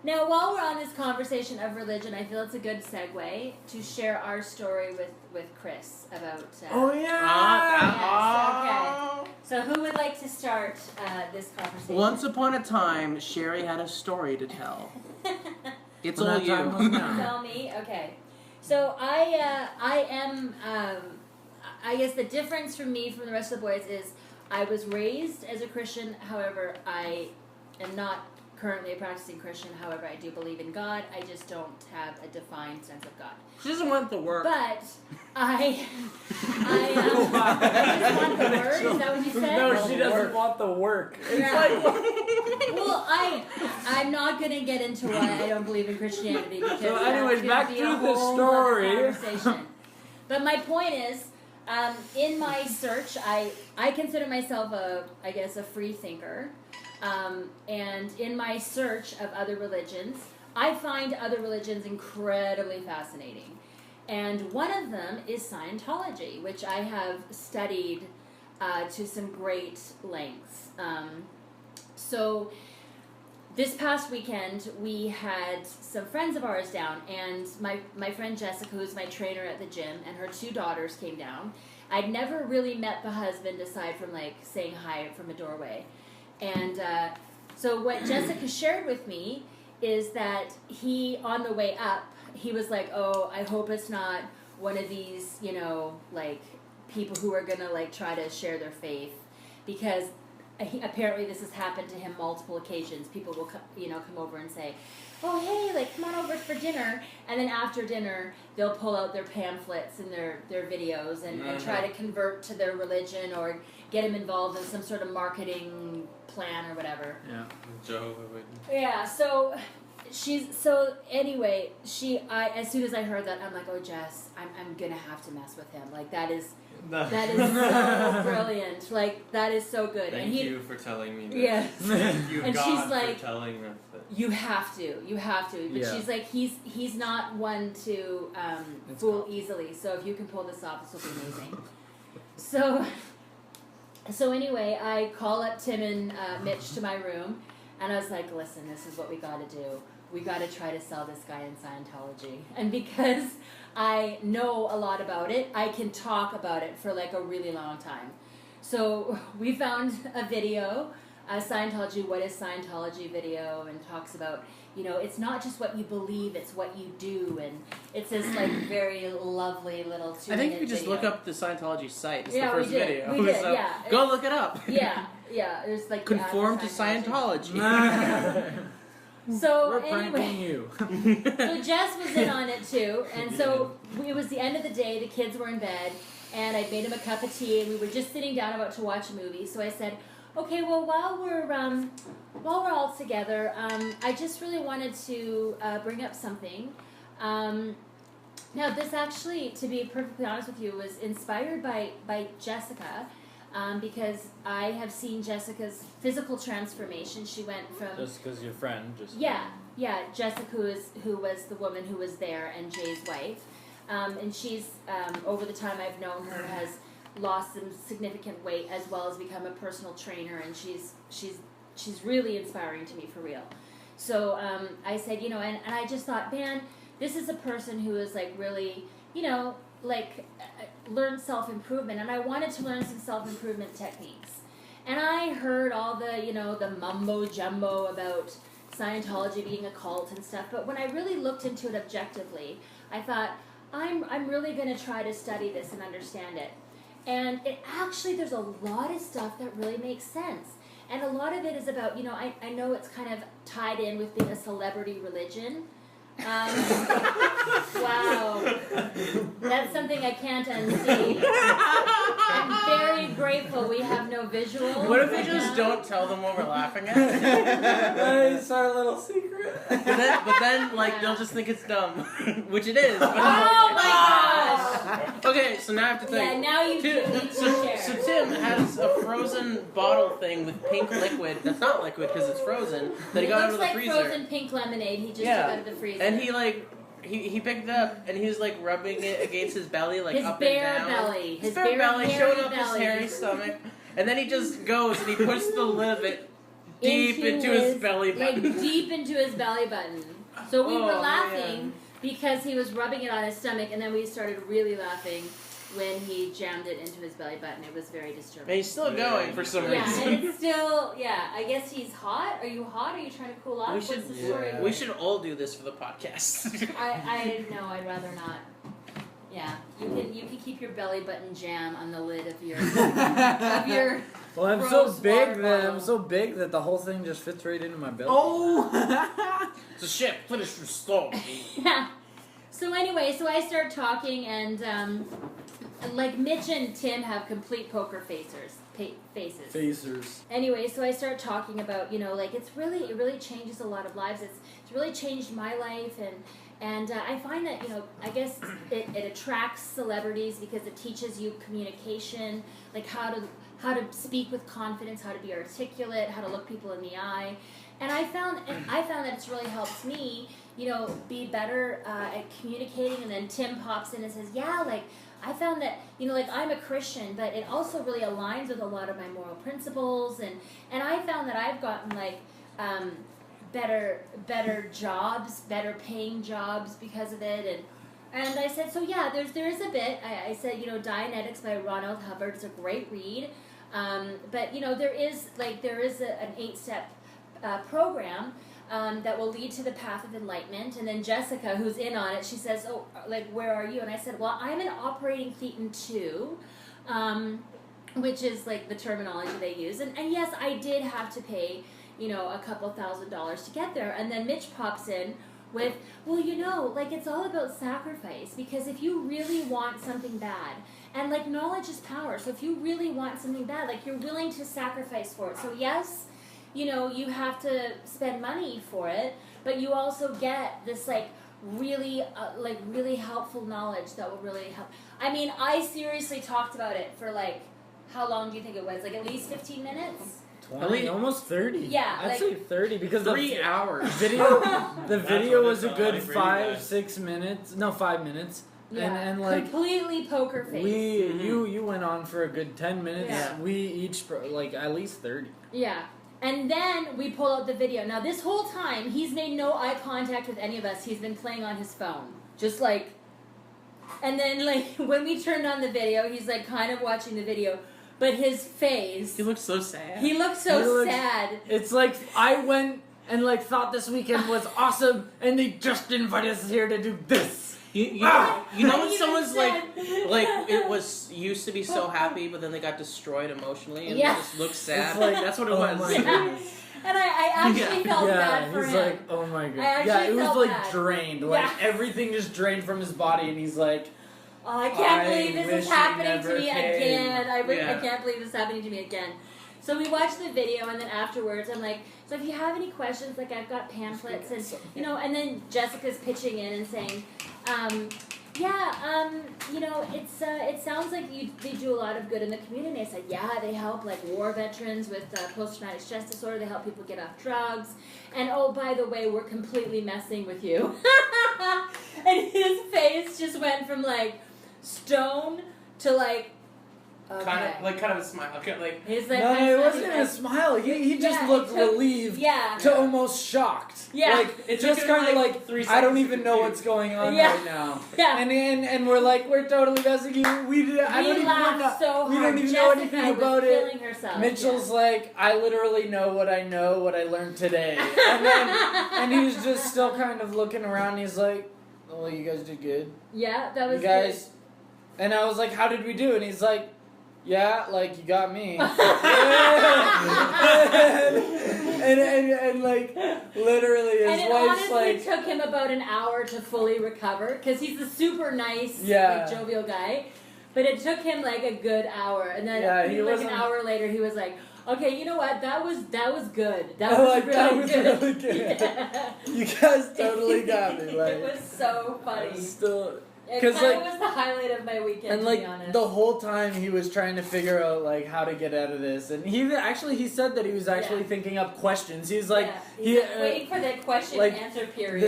now, while we're on this conversation of religion, I feel it's a good segue to share our story with Chris about. Oh yeah. Yes, So, who would like to start this conversation? Once upon a time, Sheri had a story to tell. It's When all that time was you. now. Tell me, okay. So I am. I guess the difference from me from the rest of the boys is I was raised as a Christian. However, I am not currently a practicing Christian. However, I do believe in God. I just don't have a defined sense of God. She doesn't want the work. But I just want the word. Is that what you said? No, she doesn't want the work. Yeah. Well, I'm not going to get into why I don't believe in Christianity because So that's anyways, gonna back be to a the whole story. other conversation. But my point is, In my search, I consider myself a free thinker. And in my search of other religions, I find other religions incredibly fascinating. And one of them is Scientology, which I have studied to some great lengths. So this past weekend, we had some friends of ours down, and my friend Jessica, who's my trainer at the gym, and her 2 daughters came down. I'd never really met the husband aside from like saying hi from a doorway. And so what Jessica shared with me is that he, on the way up, he was like, oh, I hope it's not one of these, like people who are going to like try to share their faith, because apparently this has happened to him multiple occasions. People will, come over and say, oh, hey, like, come on over for dinner. And then after dinner, they'll pull out their pamphlets and their videos and try to convert to their religion or get him involved in some sort of marketing plan or whatever. Yeah. Jehovah's Witness. Yeah, so anyway, as soon as I heard that, I'm like, oh, Jess, I'm going to have to mess with him. Like, that is so brilliant. Like, that is so good. Thank you for telling me this. Yes. Thank you, And God, she's like, for telling us this. You have to. But she's like, he's not one to fool easily. So if you can pull this off, this will be amazing. So anyway, I call up Tim and Mitch to my room, and I was like, listen, this is what we got to do. We got to try to sell this guy in Scientology. And because I know a lot about it, I can talk about it for like a really long time. So we found a video, Scientology, what is Scientology video, and talks about, it's not just what you believe, it's what you do. And it's this like very lovely little 2-minute I think if you just video. look up the Scientology site, it's the Yeah, first we did. video. We did, so yeah. Go look it up. Yeah, there's like the Conform to Scientology. So We're pranking anyway, you. so Jess was in on it too, and so it was the end of the day. The kids were in bed, and I made them a cup of tea, and we were just sitting down about to watch a movie. So I said, "Okay, well, while we're all together, I just really wanted to bring up something." Now, this actually, to be perfectly honest with you, was inspired by Jessica. Because I have seen Jessica's physical transformation. She went from Just because your friend. yeah, Jessica, who was the woman who was there and Jay's wife, and she's over the time I've known her has lost some significant weight as well as become a personal trainer, and she's really inspiring to me for real. So I said, and I just thought, man, this is a person who is like really, learn self-improvement, and I wanted to learn some self-improvement techniques. And I heard all the mumbo-jumbo about Scientology being a cult and stuff, but when I really looked into it objectively, I thought, I'm really going to try to study this and understand it. And there's a lot of stuff that really makes sense. And a lot of it is about, I know it's kind of tied in with being a celebrity religion. Wow. That's something I can't unsee. I'm very grateful we have no visual. What if we just don't tell them what we're laughing at? It's our little secret. But then, they'll just think it's dumb, which it is. But Oh my gosh! Okay, so now I have to think. Yeah, now you need to share. So Tim has a frozen bottle thing with pink liquid. That's not liquid because it's frozen. That he It got out looks of the like freezer. frozen pink lemonade. He just took out of the freezer. And he picked it up and he was like rubbing it against his belly, like his up bare and down. belly. His bare belly hairy showing up belly. his hairy stomach, and then he just goes and he puts the lid of it deep into his belly button. Like deep into his belly button. So we were Oh, laughing man. because he was rubbing it on his stomach, and then we started really laughing when he jammed it into his belly button. It was very disturbing. And he's still going for some Yeah, reason. and it's still, I guess he's hot. Are you hot? Are you trying to cool off? We What's should, the story? we should all do this for the podcast. No, I'd rather not. Yeah, you can keep your belly button jam on the lid of your Well, I'm Gross so water big that the whole thing just fits right into my belly. Oh! It's a ship. Finish your story. Yeah. So anyway, so I start talking, and like Mitch and Tim have complete poker faces. Phasers. Anyway, so I start talking about, it really changes a lot of lives. It's really changed my life, And I find that, I guess it attracts celebrities because it teaches you communication, like how to speak with confidence, how to be articulate, how to look people in the eye. And I found that it's really helped me, be better at communicating. And then Tim pops in and says, yeah, like, I found that, I'm a Christian, but it also really aligns with a lot of my moral principles. And I found that I've gotten, like, better jobs, better paying jobs because of it. And I said, so yeah, there is a bit. I said, Dianetics by Ronald Hubbard is a great read. But, there is an 8-step program that will lead to the path of enlightenment. And then Jessica, who's in on it, she says, oh, like, where are you? And I said, well, I'm in operating Thetan 2, which is, like, the terminology they use. And yes, I did have to pay, a couple $1,000s to get there. And then Mitch pops in with, well, like, it's all about sacrifice. Because if you really want something bad, and, like, knowledge is power. So if you really want something bad, like, you're willing to sacrifice for it. So yes, you have to spend money for it, but you also get this, like, really helpful knowledge that will really help. I mean, I seriously talked about it for, like, how long do you think it was? Like, at least 15 minutes? 20, almost 30. Yeah, I'd like, say 30 because 3 hours. The video what was it a good felt like for you 5-6 minutes. No, 5 minutes. Yeah, And like completely poker face. you went on for a good 10 minutes. Yeah. We each like at least 30. Yeah. And then we pull out the video. Now, this whole time, he's made no eye contact with any of us. He's been playing on his phone. Just like... And then, like, when we turned on the video, he's, like, kind of watching the video. But his face... He looks so sad. He looks so sad. It's like, I went and, like, thought this weekend was awesome, and they just invited us here to do this. You know when someone's said- like it was used to be so happy, but then they got destroyed emotionally and Yeah. they just look sad. It's like, that's what it oh was. my Yeah. goodness. And I actually felt bad for he's him. like, oh my god. actually Yeah, it was felt like bad. drained. Like Yeah. everything just drained from his body, and he's like, Oh, I can't I believe this wish is it happening never to me came. again. I Yeah. can't believe this is happening to me again. So we watched the video, and then afterwards, I'm like, so if you have any questions, like, I've got pamphlets, and and then Jessica's pitching in and saying, it sounds like they do a lot of good in the community. I said, yeah, they help, like, war veterans with post-traumatic stress disorder. They help people get off drugs. And, oh, by the way, we're completely messing with you. And his face just went from, like, stone to, like, okay. Kind of a smile. Okay, like He's like, no, my it son wasn't is a like- smile. He just Yeah, looked it took- relieved Yeah. to almost shocked. Yeah. Like, It just took him, kind of like, like, 3 I don't seconds even to know compute. what's going on Yeah. right now. Yeah. And we're like, we're totally messing you. I We don't even laughed so hard. we don't even Jessica know anything was about it. killing herself. Mitchell's like, I literally know what I learned today. And he's just still kind of looking around. He's like, oh, you guys did good. Yeah, that was You guys. And I was like, how did we do? And he's like, yeah, like, you got me. and like, literally, And his it wife's honestly like, took him about an hour to fully recover because he's a super nice, Yeah. like, jovial guy. But it took him like a good hour, and then Yeah, he like an wasn't- hour later, he was like, "Okay, you know what? That was good. That Oh, was like, really that was good." really good. Yeah. you guys totally got me. Like, It was so funny. I'm still. It 'cause, kind of like- was the highlight of my weekend, And to like be honest. the whole time he was trying to figure out like how to get out of this, and he said that he was actually Yeah. thinking up questions. He's like yeah. He's like, waiting for the question like, and answer period.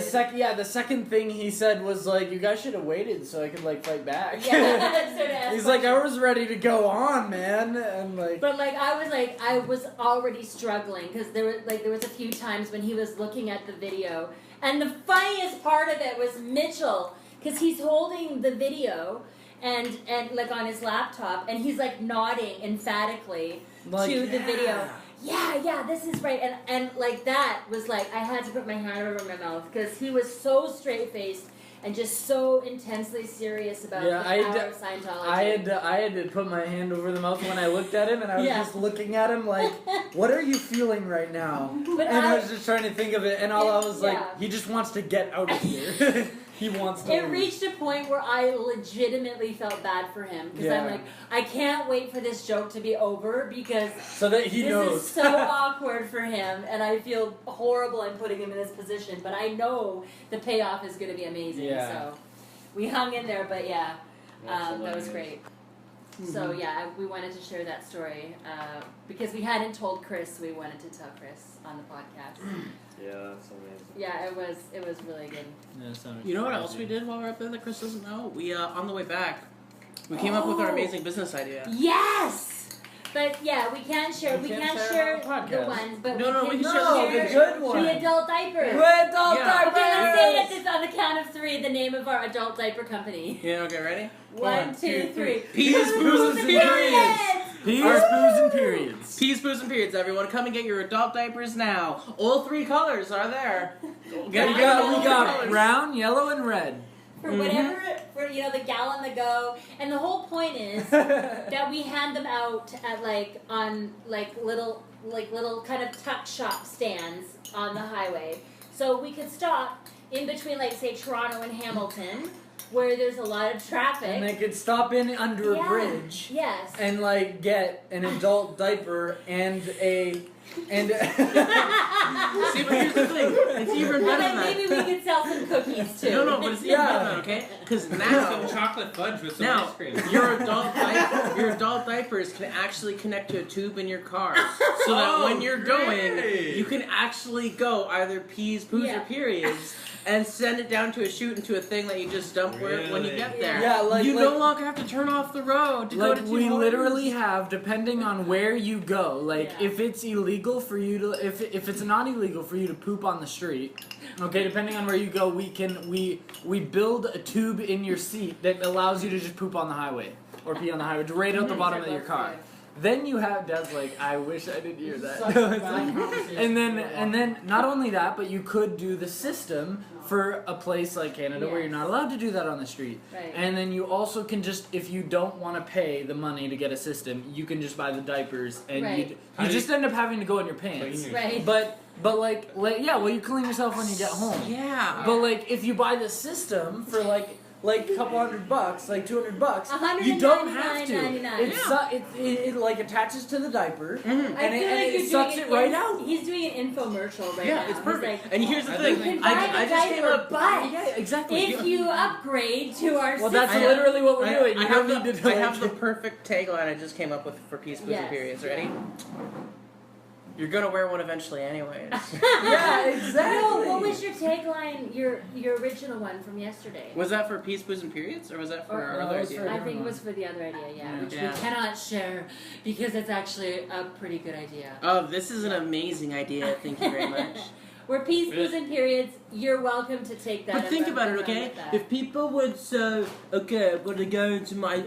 the second thing he said was like, you guys should have waited so I could like fight back. Yeah, so to ask He's like, I questions. was ready to go on, man, and like. But I was already struggling because there was a few times when he was looking at the video, and the funniest part of it was Mitchell, because he's holding the video and like on his laptop, and he's like nodding emphatically Like, to the yeah. video. Yeah, this is right, and like that was like I had to put my hand over my mouth because he was so straight faced and just so intensely serious about Yeah, the I power d- of Scientology. I had to put my hand over the mouth when I looked at him, and I was Yeah. just looking at him like, what are you feeling right now? But And I was just trying to think of it, and all I was like, Yeah. he just wants to get out of here. He wants to It lose. reached a point where I legitimately felt bad for him because I'm Yeah. like, I can't wait for this joke to be over because So that he this knows. is so awkward for him, and I feel horrible in putting him in this position. But I know the payoff is going to be amazing. Yeah. So we hung in there, but yeah, That's that was hilarious. great. So yeah, we wanted to share that story because we hadn't told Chris. We wanted to tell Chris on the podcast. Yeah, that's amazing. Yeah, it was really good. Yeah, so You know what else we did while we were up there that Chris doesn't know? We on the way back, we came up with our amazing business idea. Yes. But yeah, we can't share. We can't share it on the the podcast. ones, but No, we we can can No, share the good one. the adult diapers. With adult Yeah. diapers. Okay, let's say it this on the count of 3. The name of our adult diaper company. Yeah, okay, ready? 1, 2, 3. Peas, boos, and periods. Peas, boos, and periods. Peas, boos, and periods. Everyone, come and get your adult diapers now. All 3 colors are there. Get We your got all brown, colors. yellow, and red. For whatever, for the gallon to go, and the whole point is that we hand them out at little kind of tuck shop stands on the highway, so we could stop in between, like, say, Toronto and Hamilton, where there's a lot of traffic. And they could stop in under Yeah. a bridge Yes. and like get an adult diaper and See, but here's the thing. It's even And better then than that. maybe we could sell some cookies too. No, but it's even better than that, okay? Because Some now, chocolate fudge with some now ice cream. your adult diapers can actually connect to a tube in your car, so that when you're going, great. you can actually go either peas, poos, Yeah. or periods, and send it down to a chute into a thing that you just dump when you Really? get there. Yeah, like- you like- no longer have to turn off the road to go like to we Tim Hortons. literally have, depending on where you go, like Yeah. if it's illegal for you to, if it's not illegal for you to poop on the street, okay, depending on where you go, we build a tube in your seat that allows you to just poop on the highway or pee on the highway, right out the bottom of your car. Then you have Dad's like, I wish I didn't hear that. Such a bad conversation. and then not only that, but you could do the system for a place like Canada where you're not allowed to do that on the street. Right. And then you also can just, if you don't want to pay the money to get a system, you can just buy the diapers and Right. you just end up having to go in your pants. Clean Right. But like yeah, well you clean yourself when you get home. Yeah. But like if you buy the system for like a couple $100, like $200, you don't have to. $199.99. It like attaches to the diaper I and feel it you're sucks doing it right out. He's doing an infomercial right now. Yeah, it's He's perfect. like, And here's the I thing. you can buy I the just came diaper, up. but Yeah, exactly. if you upgrade to our Well, system, that's literally what we're doing. I You have don't need to I have the perfect tagline I just came up with for peas, poos, Yes. and periods. Ready? You're gonna wear one eventually, anyways. Yeah, exactly. No, what was your tagline? Your original one from yesterday. Was that for peas, poos, and periods, or was that for Or- our no, other that was idea? for- I think it was for the other idea, Yeah. which Yeah. we cannot share because it's actually a pretty good idea. Oh, this is an amazing idea. Thank you very much. We're peas, poos, and periods. You're welcome to take that. But think and about it, run okay? with that. If people would say, okay, I'm gonna go into my.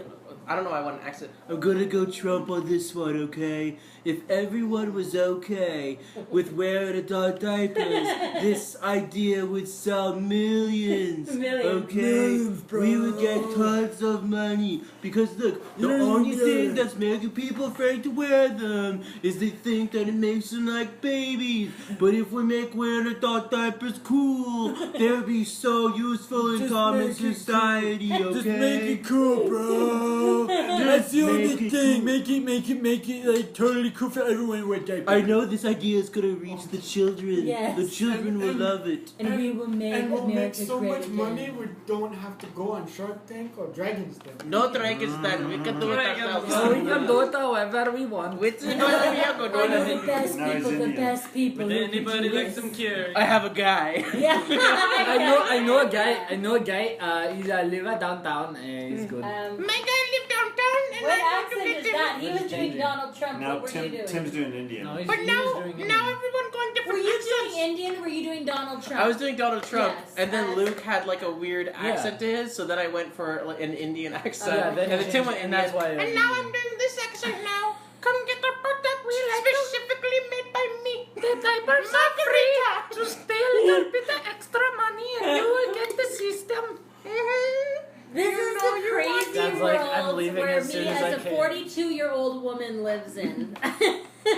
I don't know why I want an accent. I'm gonna go Trump on this one, okay? If everyone was okay with wearing adult diapers, this idea would sell millions. Millions. Okay? Millions, bro. We would get tons of money. Because look, the only thing that's making people afraid to wear them is they think that it makes them like babies. But if we make wearing adult diapers cool, they'll be so useful in Just common make it society, okay? Just make it cool, bro. That's the only make it thing. cool. Make it like totally cool for everyone with diapers. I know this idea is gonna reach the children. Yes. The children will love it. and we will make And we'll America make so great much again. money we don't have to go on Shark Tank or Dragon's Den. No Dragon's Den, we can do it ourselves. So we can do it however we want. Which is I know the best Now he's people, the Indian. best people. Would who can anybody do like this. some cure? I have a guy. Yeah. I know a guy. He's live downtown. He's good. My guy live downtown and What I accent is that? He was doing Donald Trump. Now What were you doing? Tim's doing Indian. No, But he now was doing everyone going Were different you accents. doing Indian? Were you doing Donald Trump? I was doing Donald Trump, Yes, and then as- Luke had like a weird accent to his, so then I went for like, an Indian accent. Yeah, then and he Tim changed- went and Indian. that's why. And now I'm doing this accent now. Come get a product specifically made by me. The diapers are free. Just pay a little bit of extra money and you will get the system. This is the crazy Dad's world like, I'm leaving where as soon me as as I a can. 42-year-old woman lives in.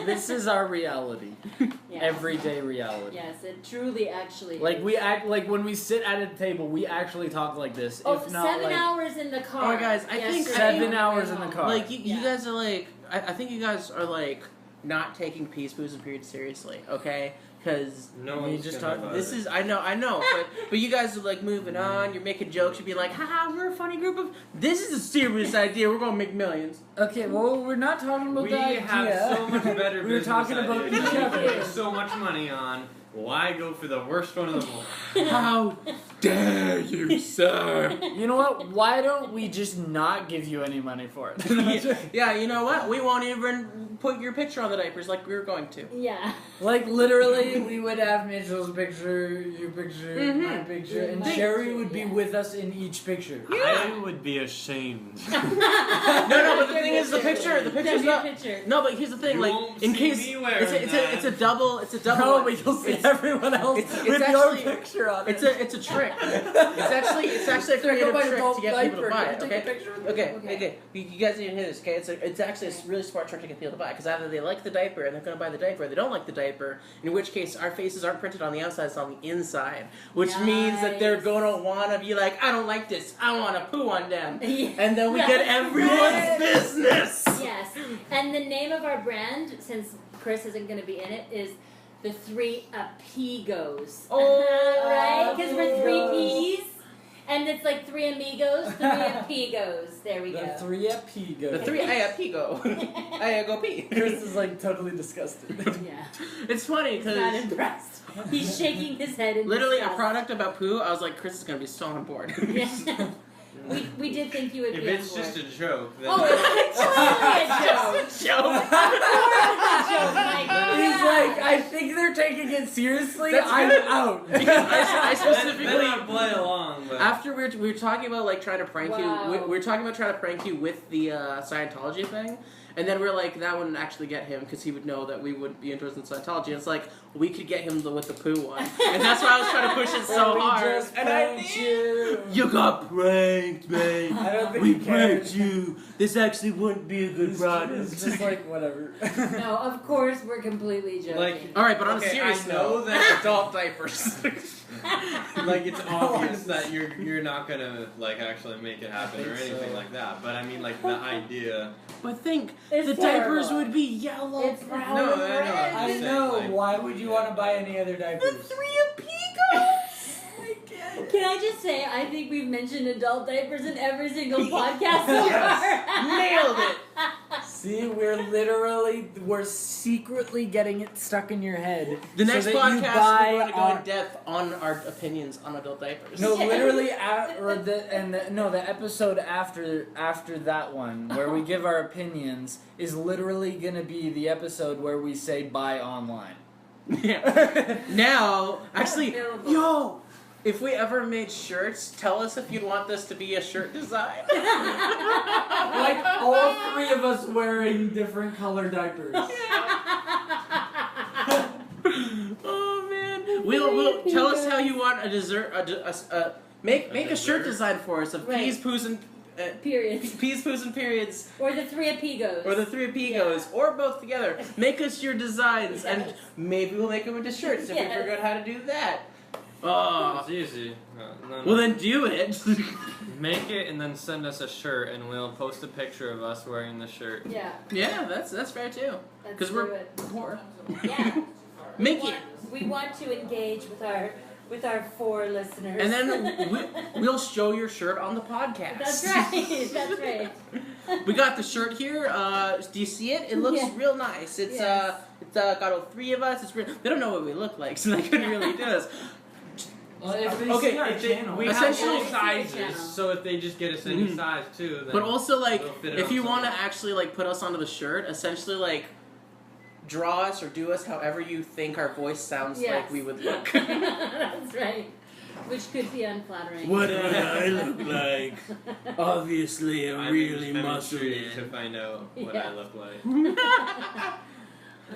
This is our reality. Yes. Everyday reality. Yes, it truly actually Like is. we act like when we sit at a table, we actually talk like this. Oh, if not 7 like hours in the car. Oh, guys, I think- yesterday 7 on the hours way in the home. car. Like you Yeah. guys are like, I think you guys are like not taking peas, poos, and periods seriously, okay? Because No We one's just gonna talked- buy this it. is I know, but you guys are like moving on. You're making jokes. You're being like, haha, we're a funny group of. This is a serious idea. We're gonna make millions. Okay, well, we're not talking about We the idea. have so much better We were business talking about ideas each that we other. can make so much money on. Why go for the worst one of them all? How dare you, sir? You know what? Why don't we just not give you any money for it? Yeah, you know what? We won't even put your picture on the diapers like we were going to. Yeah. Like literally, we would have Mitchell's picture, your picture, Mhm. my picture, and My Sheri picture, would be yeah. with us in each picture. I would be ashamed. No, but the thing is, the picture's Send me a not. picture. No, but here's the thing, You like won't in see case me wearing it's a double. No, but you'll see everyone else it's with actually- your picture on it. It's a trick. It's actually a creative trick to get people to buy it. Okay. Okay. Okay. You guys need to hear this. Okay, it's actually a really smart trick to get people to buy because either they like the diaper and they're going to buy the diaper, or they don't like the diaper. In which case, our faces aren't printed on the outside; it's on the inside, which means that they're Nice. going to want to be like, I don't like this. I want to poo on them, Yeah. and then we get everyone's Right. business. Yes. And the name of our brand, since Chris isn't going to be in it, is the 3 Apigos. Oh, right? Because we're 3 Apigos. P's. And it's like 3 amigos, 3 Apigos. There we The go. 3 Apigos. The 3 I go. I go pee. Chris is like totally disgusted. Yeah. It's funny He's not because impressed. He's shaking his head in literally a disgust. product about poo. I was like, Chris is going to be so on board. Yeah. We did think you would If be it's on board. just a joke, then Oh, it's totally a joke. Joke. Joke, Mike. He's like, I think they're taking it seriously. That's I'm good. out. Because I specifically then I'd play along. But after we were talking about like trying to prank Wow. you, we were talking about trying to prank you with the Scientology thing, and then we're like that wouldn't actually get him because he would know that we would be interested in Scientology. And it's like we could get him with the poo one, and that's why I was trying to push it so We hard. just And I pranked did. you. You got pranked, man. I don't think We he cares. pranked you. This actually wouldn't be a good product. It's just like whatever. No, of course we're completely joking. Like- All right, but on a Okay, serious I know note, that- adult diapers. like it's obvious that you're not gonna like actually make it happen I or think anything so. like that. But I mean like the idea. But think, It's the diapers terrible. would be yellow, It's brown, No, and I know, red. I'm I just know. saying, like, Why would you want to buy any other The diapers? 3 Apigos. Can I just say, I think we've mentioned adult diapers in every single podcast so Yes. far. Nailed it. See, we're secretly getting it stuck in your head. The so next that you podcast, buy we're going to go on- in depth on our opinions on adult diapers. No, Yeah. literally, the episode after that one where we give our opinions is literally gonna be the episode where we say buy online. Yeah. Now, actually, Available. yo, if we ever made shirts, tell us if you'd want this to be a shirt design. Like all three of us wearing different color diapers. Oh man, we'll tell us how you want a dessert. Make a shirt dessert? design for us of Right. peas, poos, and Periods. peas, poos, and periods. Or the 3 Apigos. Or the 3 Apigos, or both together. Make us your designs, and Yes. maybe we'll make them into shirts if we Yes. figure out how to do that. It's easy. No. Well, then do it. Make it and then send us a shirt, and we'll post a picture of us wearing the shirt. Yeah. Yeah, that's fair too. Let's Because do we're it. poor. Yeah. Make it, We want to engage with our 4 listeners. and then we'll show your shirt on the podcast. That's right. That's right. We got the shirt here. Do you see it? It looks Yeah. real nice. It's Yes. got all 3 of us. It's real. They don't know what we look like, so they couldn't really do us. Well, if they Okay, see our If they, channel, we have Essentially- all sizes, so if they just get us any Mhm. size too, then But also, like, we'll fit it if on you want to something. actually like put us onto the shirt, essentially like draw us or do us however you think our voice sounds Yes. like we would look. That's right. Which could be unflattering. What do I look like? Obviously, a I'm really spending muscle trees to man. find out what Yeah. I look like.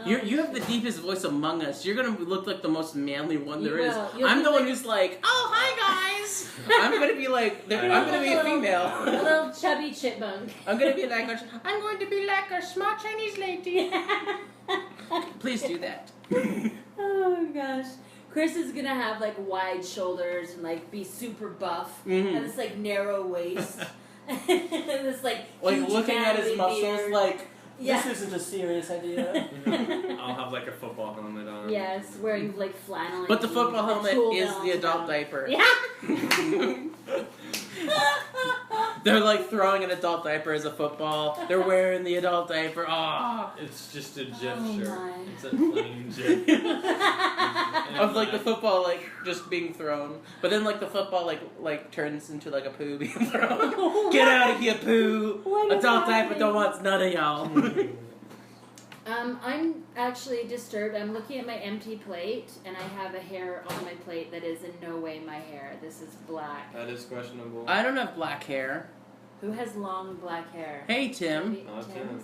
You have the deepest voice among us. You're gonna look like the most manly one there is. You'll I'm be the one like- who's like, oh hi guys. I'm gonna be like, I'm gonna be a A female. little chubby chipmunk. I'm gonna be like, I'm going to be like a smart Chinese lady. Please do that. Oh gosh. Chris is gonna have like wide shoulders and like be super buff Mhm. and this like narrow waist and this like huge looking at his manly muscles, beard. like Yeah. this isn't a serious idea. I'll have like a football helmet on. Yes, wearing like flannel. But the football helmet tool is belt. the adult diaper. Yeah. They're like throwing an adult diaper as a football. They're wearing the adult diaper. Ah, It's just a Jeff Oh shirt. my. It's a plain Jeff. of like the football like just being thrown. But then like the football like turns into like a poo being thrown. Get out of here, poo! What is Adult diaper happening? don't want none of y'all. I'm actually disturbed. I'm looking at my empty plate, and I have a hair on my plate that is in no way my hair. This is black. That is questionable. I don't have black hair. Who has long black hair? Hey Tim. Maybe Not Tim's?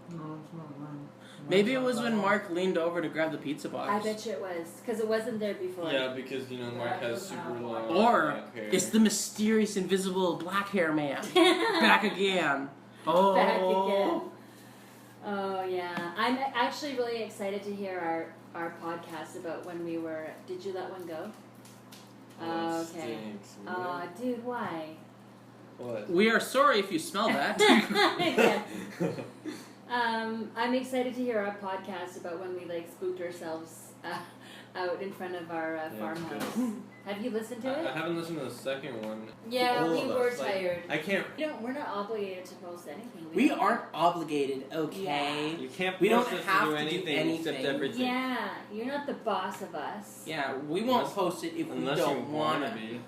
Tim. No, it's not mine. Maybe it was when Mark leaned over to grab the pizza box. I bet you it was, because it wasn't there before. Yeah, because Mark has super long Or black hair. it's the mysterious invisible black hair man. Back again. Oh. Back again. Oh yeah, I'm actually really excited to hear our podcast about when we were. Did you let one go? Oh, Okay. stinks, Oh, dude, why? What? We are sorry if you smell that. Yeah. I'm excited to hear our podcast about when we like spooked ourselves out in front of our Yeah, farmhouse. good. Have you listened to I it? haven't listened to the second one. Yeah, All we of were us, like, tired. I can't. We're not obligated to post anything. We aren't obligated, okay? You can't. We don't force us have to do to do anything except anything. everything. Yeah, you're not the boss of us. Yeah, we won't Unless- post it if we Unless don't you wanna. be.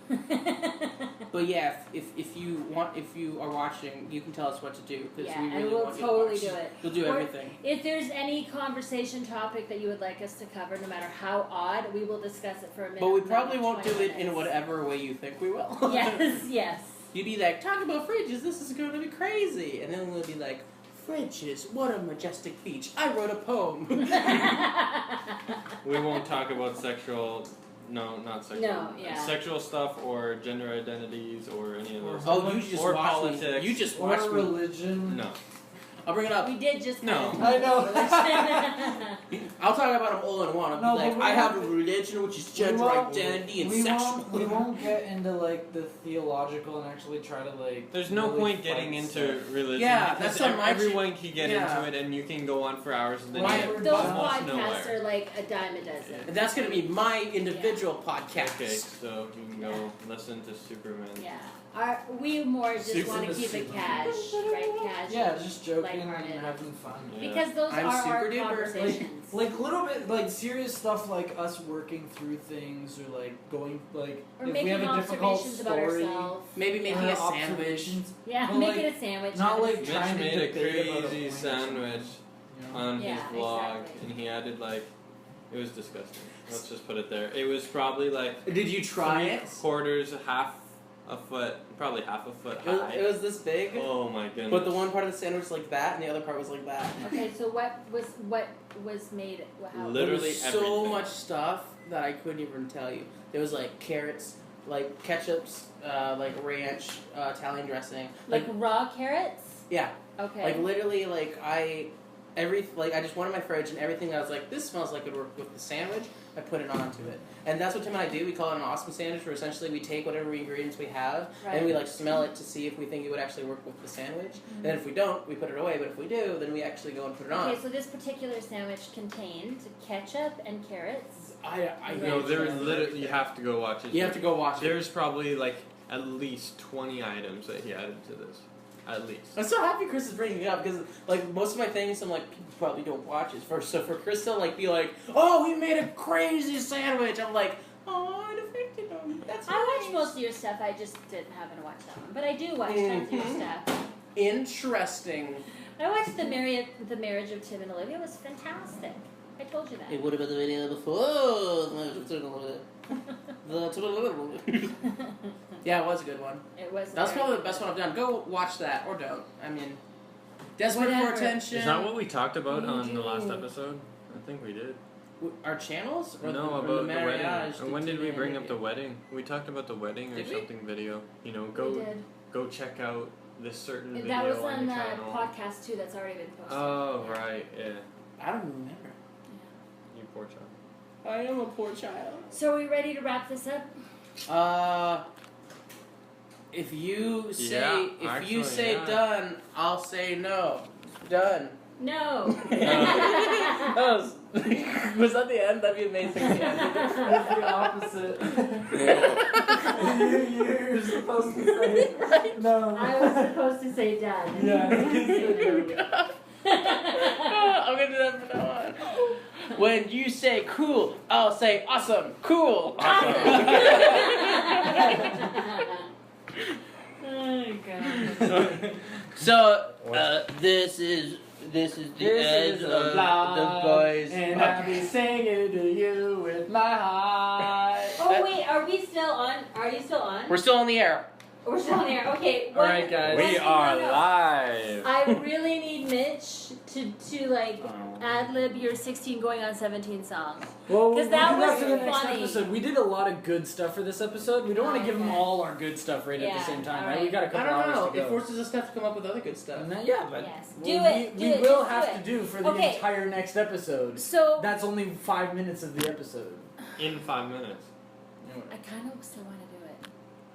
But yeah, if you are watching, you can tell us what to do because Yeah, we and really we'll want you to totally watch. do it. We'll do Or- everything. If there's any conversation topic that you would like us to cover, no matter how odd, we will discuss it for a minute. But we probably won't do it in 20 whatever way you think we will. Yes, yes. You'd be like, talk about fridges, this is going to be crazy. And then we'll be like, fridges, what a majestic beach. I wrote a poem. We won't talk about sexual. No, not sexual. No, yeah. Sexual stuff or gender identities or any of those. Oh, you just Or watch politics. me. You just Or watch me. religion. No. I'll bring it up. We did just No. kind of I know. I'll talk about them all in one. I'll No, be like, but we I have a won't- religion, which is gender identity and we sexual. we won't get into like the theological and actually try to like. There's no really point getting fight into stuff. religion. Yeah, because that's on my everyone can get yeah. into it, and you can go on for hours, and then Why you we're get Those almost podcasts nowhere. are like a dime a dozen. And that's going to be my individual podcast. Okay, so you can go listen to Superman. Yeah. We more just Super want to the keep it super. cash, right? Cash. Yeah, just joking Lighthearted. and having fun. Yeah. Because those I'm are our super duper. conversations. Like little bit like serious stuff like us working through things or like going like or if we making have a difficult observations about story. ourselves. Maybe making or a sandwich. observations, Yeah, But, making like, a sandwich. not having like a Mitch trying to made a debate about a crazy point or something. sandwich You know? on Yeah, his vlog, exactly. and he added like, it was disgusting. Let's just put it there. It was probably like Did you try it? 3/4, half a foot, probably half a foot high. It was this big. Oh my goodness. But the one part of the sandwich was like that, and the other part was like that. Okay, so what was made? How, Literally there was so everything. much stuff that I couldn't even tell you. There was like carrots, like ketchups, like ranch, Italian dressing, like raw carrots? yeah, Okay. like literally like I just went in my fridge and everything that I was like, this smells like it would work with the sandwich. I put it onto it, and that's what Tim and I do. We call it an awesome sandwich, where essentially we take whatever ingredients we have Right. and we like smell it to see if we think it would actually work with the sandwich. And then if we don't, we put it away. But if we do, then we actually go and put it on. Okay, so this particular sandwich contained ketchup and carrots. I No, Right. there's literally, you have to go watch it. You have to go watch it. There's probably like at least 20 items that he added to this. At least. I'm so happy Chris is bringing it up because like most of my things I'm like people probably don't watch it first. So for Chris to like be like, oh, we made a crazy sandwich, I'm like, oh, it affected him. That's I nice. watched most of your stuff. I just didn't happen to watch that one, but I do watch tons of your Mhm. stuff. Interesting. I watched the marriage of Tim and Olivia. It was fantastic. I told you that. It would have been the video before. Yeah, it was a good one. It was. That's very probably the good. best one I've done. Go watch that or don't. I mean, desperate Whatever. for attention. Is that what we talked about on the last episode? think we did. Our channels? Or No, or about the marriage? wedding. And when did we bring up the the wedding? We talked about the wedding or Did we? something video. You know, We go did. go check out this certain video That was on on the the channel. podcast too. That's already been posted. Oh right, yeah. I don't remember. You poor child. I am a poor child. So are we ready to wrap this up? If you say Yeah, actually, yeah. done, I'll say no. Done. No. That was was that the end? That'd be amazing. That's the opposite. You're supposed to say no. I was supposed to say done. Yeah. I'm gonna do that from now on. When you say cool, I'll say awesome. Cool. Awesome. Oh god. So this is the end of the boys. And I'll be singing to you with my heart. Oh wait, are we still on? Are you still on? We're still on the air. We're still on air. Okay. All right, guys. We are live. I really need Mitch to like ad lib your 16 going on 17 song. Well, 'Cause that we'll do was for the next funny. episode. We did a lot of good stuff for this episode. We don't want to give them Okay. all our good stuff right at Yeah, the same time, all right? right. We got a I couple don't hours know. to go. It forces us to have to come up with other good stuff. And then, yeah, but Yes. well, Do it. we Do it. will Just have do it. to do for the Okay. entire next episode. So That's only 5 minutes of the episode. In 5 minutes. I kind of still want to do it.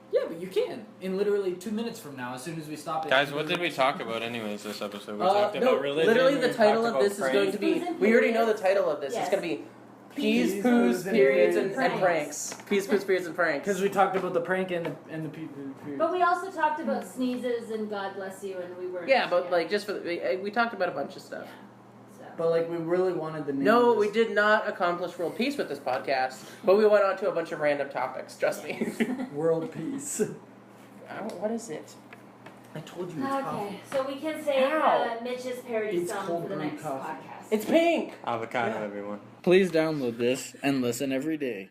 Yeah, but you can. In literally 2 minutes from now, as soon as we stop it. Guys, what did we talk about anyways this episode? We No, talked about religion. literally we the title talked of this about is going to be. We already know the title of this. Yes. It's going to be Peas, Peas, Poos, Poos, Periods, and Pranks. Pranks. Peas, Poos, Periods, and Pranks. Because we talked about the prank and the people. But we also talked about sneezes and God bless you, and we were. Yeah, but like just for we talked about a bunch of stuff. So. But like, we really wanted the name. No, of we this. did not accomplish world peace with this podcast, but we went on to a bunch of random topics. Trust me. World peace. What is it? I told you it's Okay, so we can say Ow. Mitch's parody It's song cold for the brew next coffee. podcast. It's pink. Avocado, everyone. Please download this and listen every day.